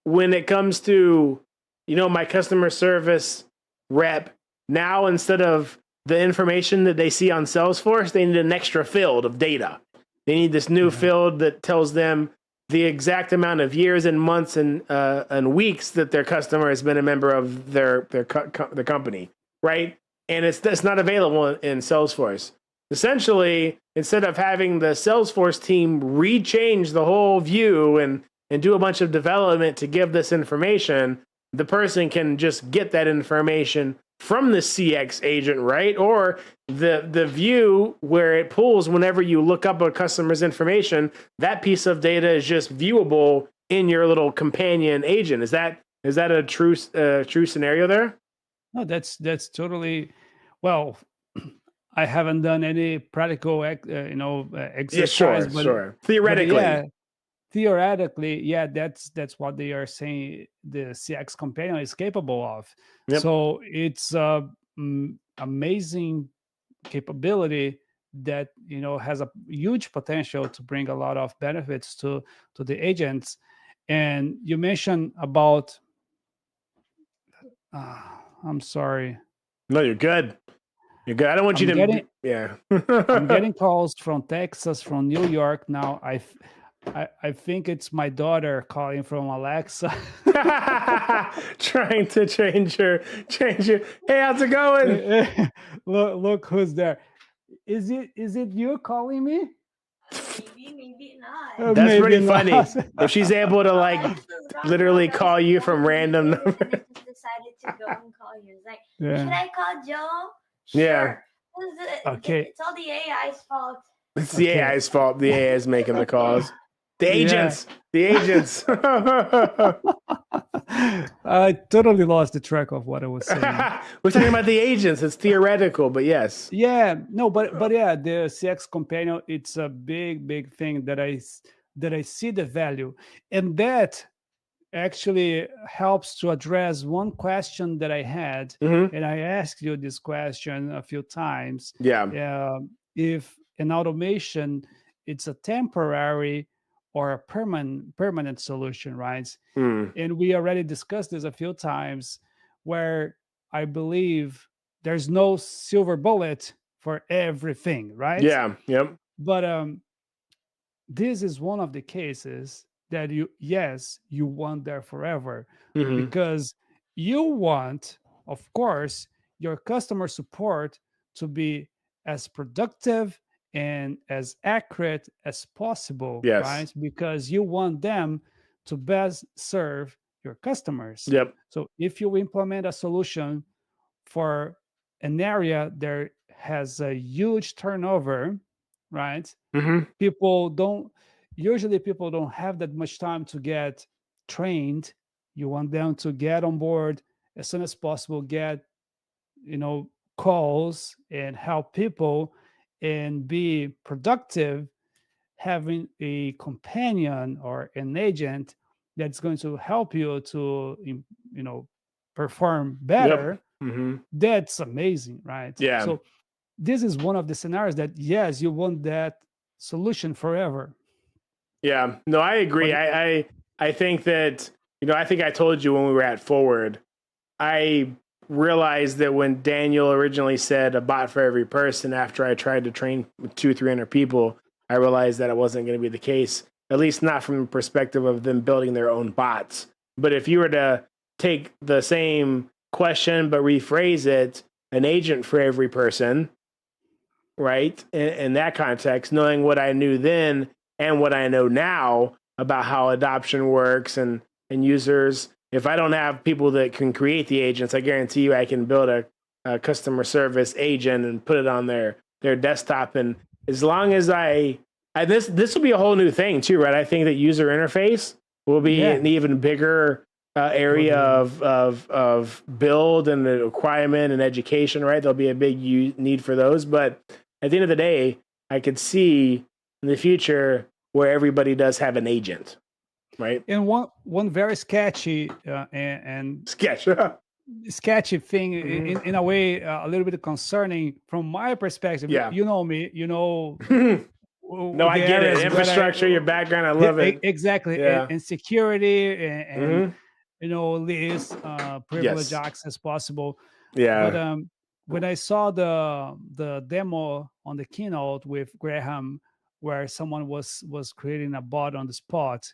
when it comes to, my customer service rep, now instead of the information that they see on Salesforce, they need an extra field of data. They need this new field that tells them the exact amount of years and months and weeks that their customer has been a member of their company, right? And it's not available in Salesforce. Essentially, instead of having the Salesforce team rechange the whole view and do a bunch of development to give this information, the person can just get that information from the CX agent, right? Or the view where it pulls whenever you look up a customer's information, that piece of data is just viewable in your little companion agent. Is that a true scenario there? No, that's totally, well, I haven't done any practical, exercise. Yeah, sure. Theoretically. Theoretically, yeah, that's what they are saying the CX companion is capable of. Yep. So it's amazing capability that has a huge potential to bring a lot of benefits to the agents. And you mentioned about I'm sorry. No, you're good. You're good. I don't want you to. Yeah. I'm getting calls from Texas, from New York now. I think it's my daughter calling from Alexa. Trying to change your. Hey, how's it going? Look who's there. Is it you calling me? Maybe not. That's Maybe pretty not. funny. If she's able to like literally call you from random numbers. Decided to go and call you. It's like, Yeah. should I call Joe? Yeah. Sure. Okay. It's all the AI's fault. It's the AI's fault. The AI is making the calls. The agents. The agents. I totally lost the track of what I was saying. We're talking about the agents. It's theoretical, but yes. Yeah, no, but yeah, the CX companion, it's a big thing that I see the value, and that actually helps to address one question that I had, and I asked you this question a few times. Yeah. If an automation, it's a temporary or a permanent solution, right? And we already discussed this a few times, where I believe there's no silver bullet for everything, right? Yeah. Yep. But this is one of the cases that you want there forever, because you want, of course, your customer support to be as productive and as accurate as possible, Yes. right? Because you want them to best serve your customers. Yep. So if you implement a solution for an area that has a huge turnover, right? People don't have that much time to get trained. You want them to get on board as soon as possible, get calls and help people and be productive. Having a companion or an agent that's going to help you to perform better, that's amazing, right? Yeah. So this is one of the scenarios that, yes, you want that solution forever. Yeah, no, I agree. I think that, I think I told you when we were at Forward, I realized that when Daniel originally said a bot for every person, after I tried to train 200-300 people, I realized that it wasn't going to be the case, at least not from the perspective of them building their own bots. But if you were to take the same question but rephrase it, an agent for every person, right? In that context, knowing what I knew then and what I know now about how adoption works and users, if I don't have people that can create the agents, I guarantee you I can build a customer service agent and put it on their desktop. And as long as this will be a whole new thing too, right? I think that user interface will be an even bigger area of build and the requirement and education, right? There'll be a big need for those. But at the end of the day, I could see in the future where everybody does have an agent, right? And one very sketchy and Sketch. sketchy thing Mhm. in a way a little bit concerning from my perspective. Yeah. You know me, you know No, I the get it. areas where I Infrastructure, your background, I love it. exactly, Yeah. and security and Hmm. you know, least privilege Yes. access possible. But Yeah. when I saw the demo on the keynote with Graham, where someone was creating a bot on the spot,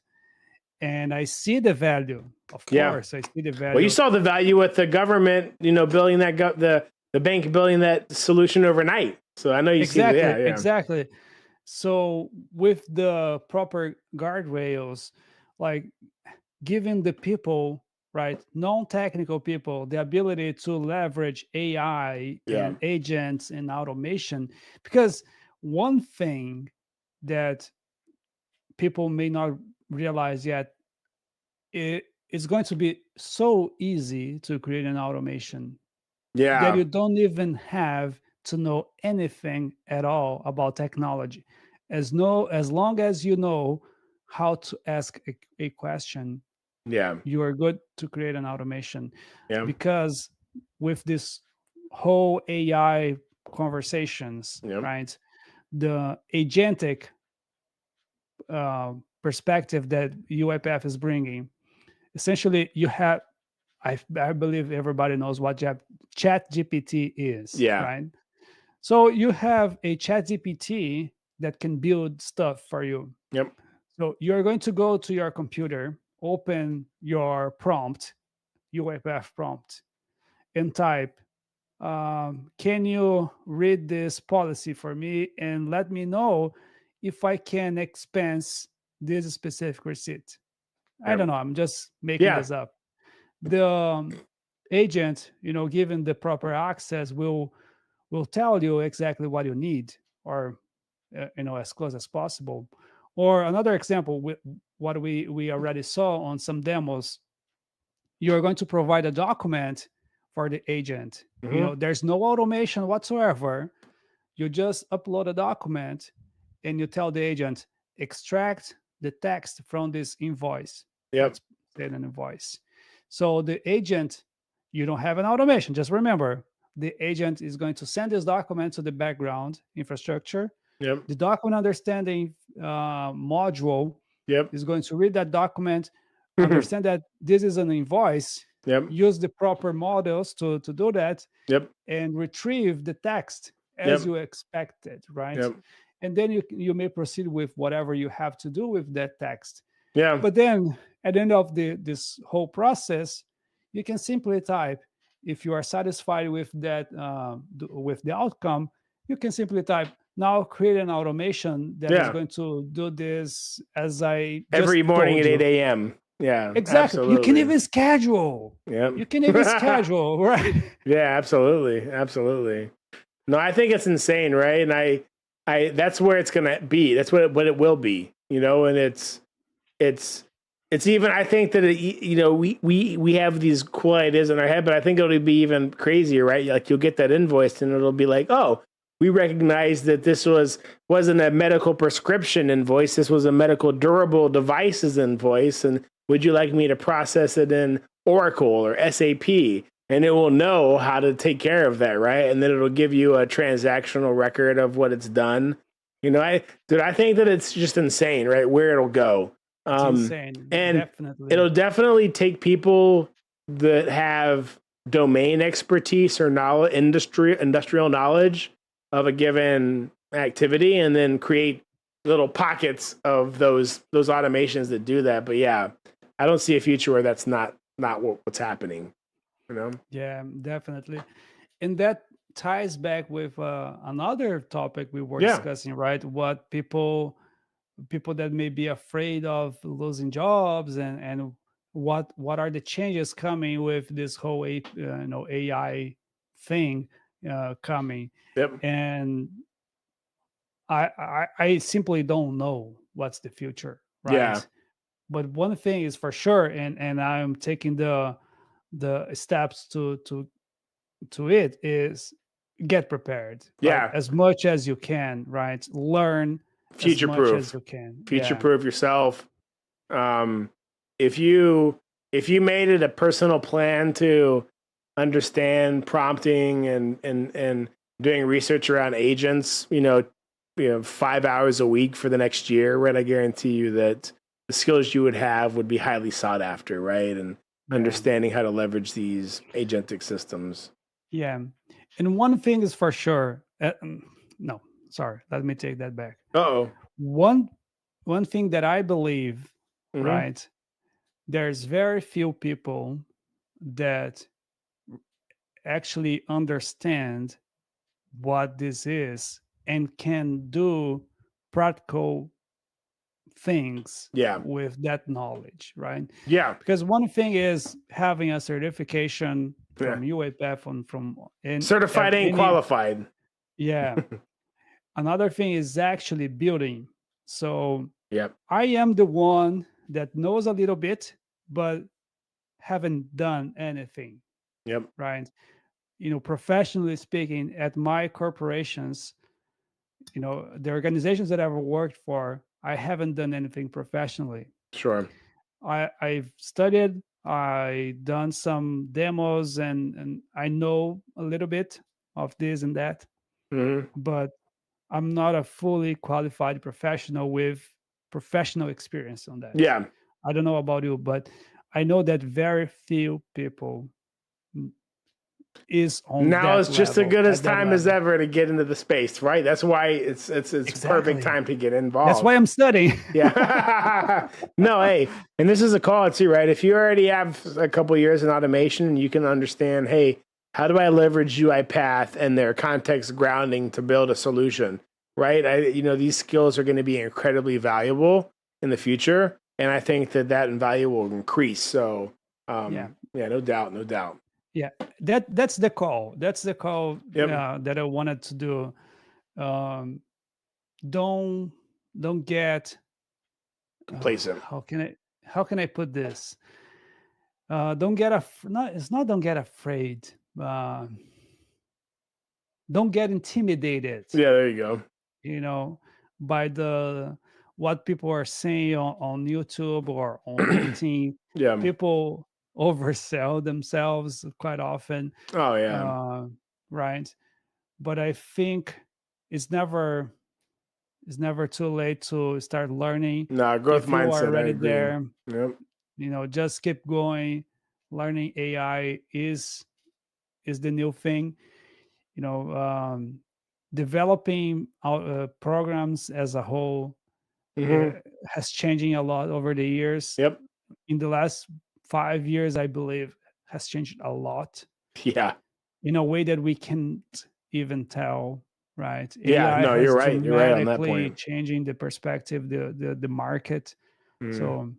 and I see the value. Of Yeah. course, I see the Well, you value. saw the value with the government, building that the bank building that solution overnight. So I know you see the Exactly, yeah. exactly. So with the proper guardrails, like giving the people, right, non-technical people, the ability to leverage AI Yeah. and agents and automation. Because one thing that people may not realize yet, it's going to be so easy to create an automation that Yeah. you don't even have to know anything at all about technology. As long as you know how to ask a question, Yeah. you are good to create an automation. Yeah. Because with this whole AI conversations, Yeah. right, the agentic perspective that UiPath is bringing, essentially you have, I believe everybody knows what chat GPT is, Yeah. right? So you have a chat GPT that can build stuff for you. Yep. So you're going to go to your computer, open your prompt, UiPath prompt, and type, can you read this policy for me and let me know if I can expense this specific receipt? I Yep. don't know. I'm just making Yeah. this up. The agent, given the proper access, will tell you exactly what you need, or as close as possible. Or another example, what we already saw on some demos, you're going to provide a document for the agent. Hmm. There's no automation whatsoever. You just upload a document and you tell the agent, extract the text from this invoice. Yep. Let's say an invoice. So the agent, you don't have an automation. Just remember, the agent is going to send this document to the background infrastructure. Yep. The document understanding module Yep. is going to read that document, understand that this is an invoice, Yep. use the proper models to do that, Yep. and retrieve the text as Yep. you expected, right? Yep. And then you may proceed with whatever you have to do with that text. Yeah. But then at the end of this whole process, you can simply type, if you are satisfied with that, with the outcome, you can simply type, now create an automation that is Yeah. going to do this as I just Every morning told at 8 you. a.m. Yeah. Exactly. You can Absolutely. even schedule. Yep. You can even schedule, right? Yeah. Absolutely. Absolutely. No, I think it's insane, right? And I that's where it's gonna be. That's what it will be, and it's even. I think that we have these cool ideas in our head, but I think it'll be even crazier, right? Like you'll get that invoice, and it'll be like, oh, we recognize that this wasn't a medical prescription invoice. This was a medical durable devices invoice, and would you like me to process it in Oracle or SAP? And it will know how to take care of that, right? And then it'll give you a transactional record of what it's done. I think that it's just insane, right? Where it'll go. It's insane. And Definitely. it'll definitely take people that have domain expertise or knowledge, industrial knowledge of a given activity, and then create little pockets of those automations that do that. But yeah, I don't see a future where that's not what's happening. Yeah, definitely. And that ties back with another topic we were Yeah. discussing, right? What people that may be afraid of losing jobs, and what are the changes coming with this whole AI thing coming. Yep. And I simply don't know what's the future, right? Yeah. But one thing is for sure, and I'm taking the steps to it, is get prepared. Yeah. Like, as much as you can, right? Learn Future as much proof. as you can. Future proof yourself. If you made it a personal plan to understand prompting and doing research around agents, 5 hours a week for the next year, right? I guarantee you that the skills you would have would be highly sought after, right? And understanding how to leverage these agentic systems. Yeah. And one thing is for sure. No, sorry. Let me take that back. Uh-oh. One thing that I believe, Mhm. right? There's very few people that actually understand what this is and can do practical things Yeah. with that knowledge, right? Yeah. Because one thing is having a certification from UiPath from Certified ain't qualified. Yeah. Another thing is actually building. So Yep. I am the one that knows a little bit, but haven't done anything. Yep. Right. Professionally speaking, at my corporations, the organizations that I've worked for, I haven't done anything professionally. Sure. I've studied, I done some demos, and I know a little bit of this and that, but I'm not a fully qualified professional with professional experience on that. Yeah. I don't know about you, but I know that very few people is on now that it's just level, as good as at that time as level. ever to get into the space, right? That's why it's Exactly. perfect time to get involved. That's why I'm studying. Yeah. No, hey, and this is a call too, right? If you already have a couple years in automation, you can understand, hey, how do I leverage UiPath and their context grounding to build a solution, right? These skills are going to be incredibly valuable in the future, and I think that value will increase. So, yeah, no doubt. Yeah, that's the call. That's the call that I wanted to do. Don't get complacent. How can I put this? Don't get don't get afraid. Don't get intimidated. Yeah, there you go. By what people are saying on YouTube or on LinkedIn. Yeah, people oversell themselves quite often. Oh yeah. Right. But I think it's never too late to start learning. No, growth mindset. You are already there. Yep. Just keep going. Learning AI is the new thing. Developing programs as a whole has changing a lot over the years. Yep. In the last 5 years, I believe, has changed a lot. Yeah. In a way that we can't even tell, right? Yeah, AI no, you're right. You're right on that dramatically point. changing the perspective, the market. So,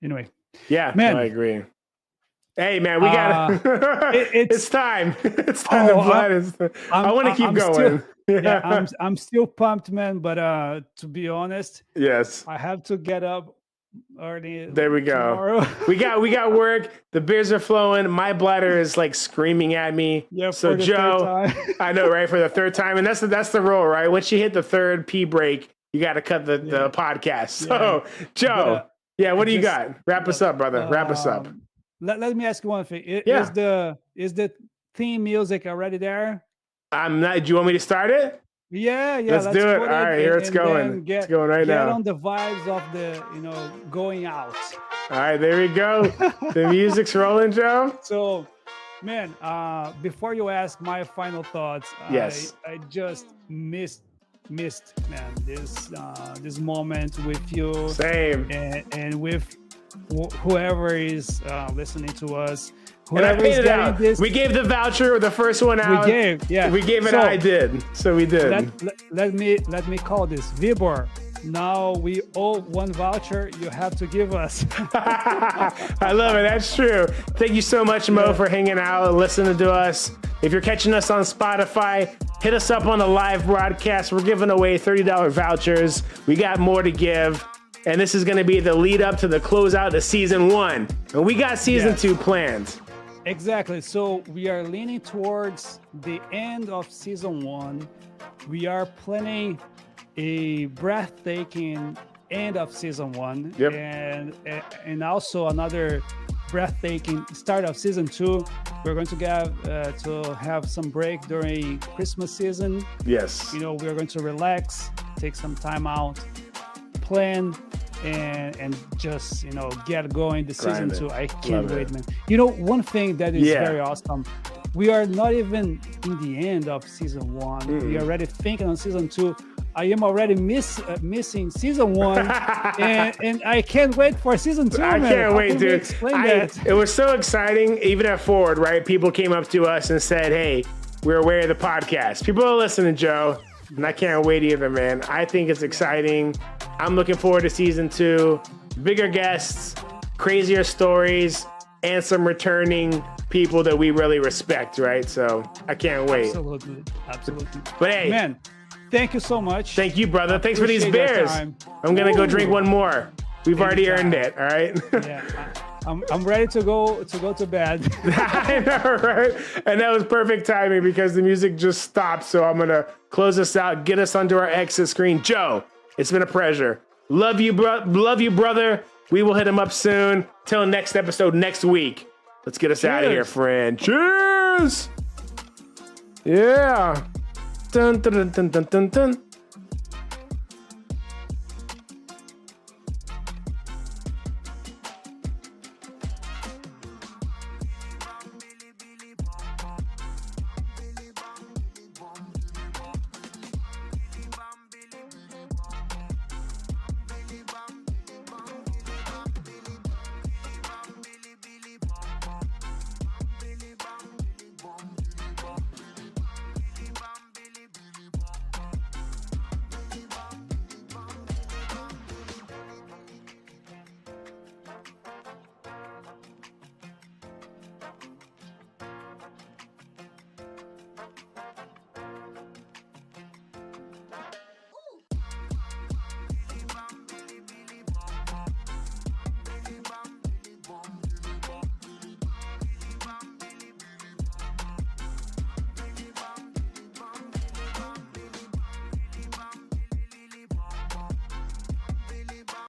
anyway. Yeah, man, no, I agree. Hey, man, we got it's time. It's time to blood. I want to keep going. I'm still pumped, man. But to be honest, yes, I have to get up early. There we go. Tomorrow. we got work. The beers are flowing. My bladder is like screaming at me. Yeah. So Joe, I know, right? For the third time, and that's the rule, right? Once you hit the third pee break, you got to cut the podcast. So Joe, what do you got? Wrap us up, brother. Wrap us up. Let me ask you one thing. Is the theme music already there? I'm not. Do you want me to start it? Yeah. Let's do it. All right, here it's going. It's going right now. Get on the vibes of the going out. All right, there we go. The music's rolling, Joe. So, man, before you ask my final thoughts, yes, I just missed man this moment with you. Same. And with whoever is listening to us. Whoever is getting this, we gave the voucher, the first one out. We gave it. I did. So we did. Let me call this Vibor. Now we owe one voucher. You have to give us. I love it. That's true. Thank you so much, Mo, for hanging out and listening to us. If you're catching us on Spotify, hit us up on the live broadcast. We're giving away $30 vouchers. We got more to give. And this is going to be the lead up to the closeout to season 1. And we got season 2 planned. Exactly. So we are leaning towards the end of season 1. We are planning a breathtaking end of season 1, Yep. and also another breathtaking start of season 2. We're going to have some break during Christmas season. Yes. You know, we're going to relax, take some time out, plan, and just, you know, get going the season Grind it. 2. I can't Love wait, it. man. You know, one thing that is Yeah. very awesome, we are not even in the end of season 1. We are already thinking on season 2. I am already missing season 1, and I can't wait for season 2. I man. can't How wait, can we dude. explain that? It was so exciting. Even at Forward, right? People came up to us and said, "Hey, we're aware of the podcast." People are listening, Joe, and I can't wait either, man. I think it's exciting. I'm looking forward to season 2. Bigger guests, crazier stories, and some returning people that we really respect, right? So I can't wait. Absolutely. But hey, Man, thank you so much. thank you, brother. Thanks for these Appreciate your beers. time. I'm gonna go Ooh. drink one more. We've already Anytime. earned it. All right. Yeah, I'm ready to go to bed. I know, right? And that was perfect timing because the music just stopped. So I'm gonna close this out, get us onto our exit screen. Joe, it's been a pleasure. Love you, brother. We will hit him up soon. Till next episode next week. Let's get us out of here, Cheers. friend. Cheers. Yeah. Dun dun dun dun dun dun.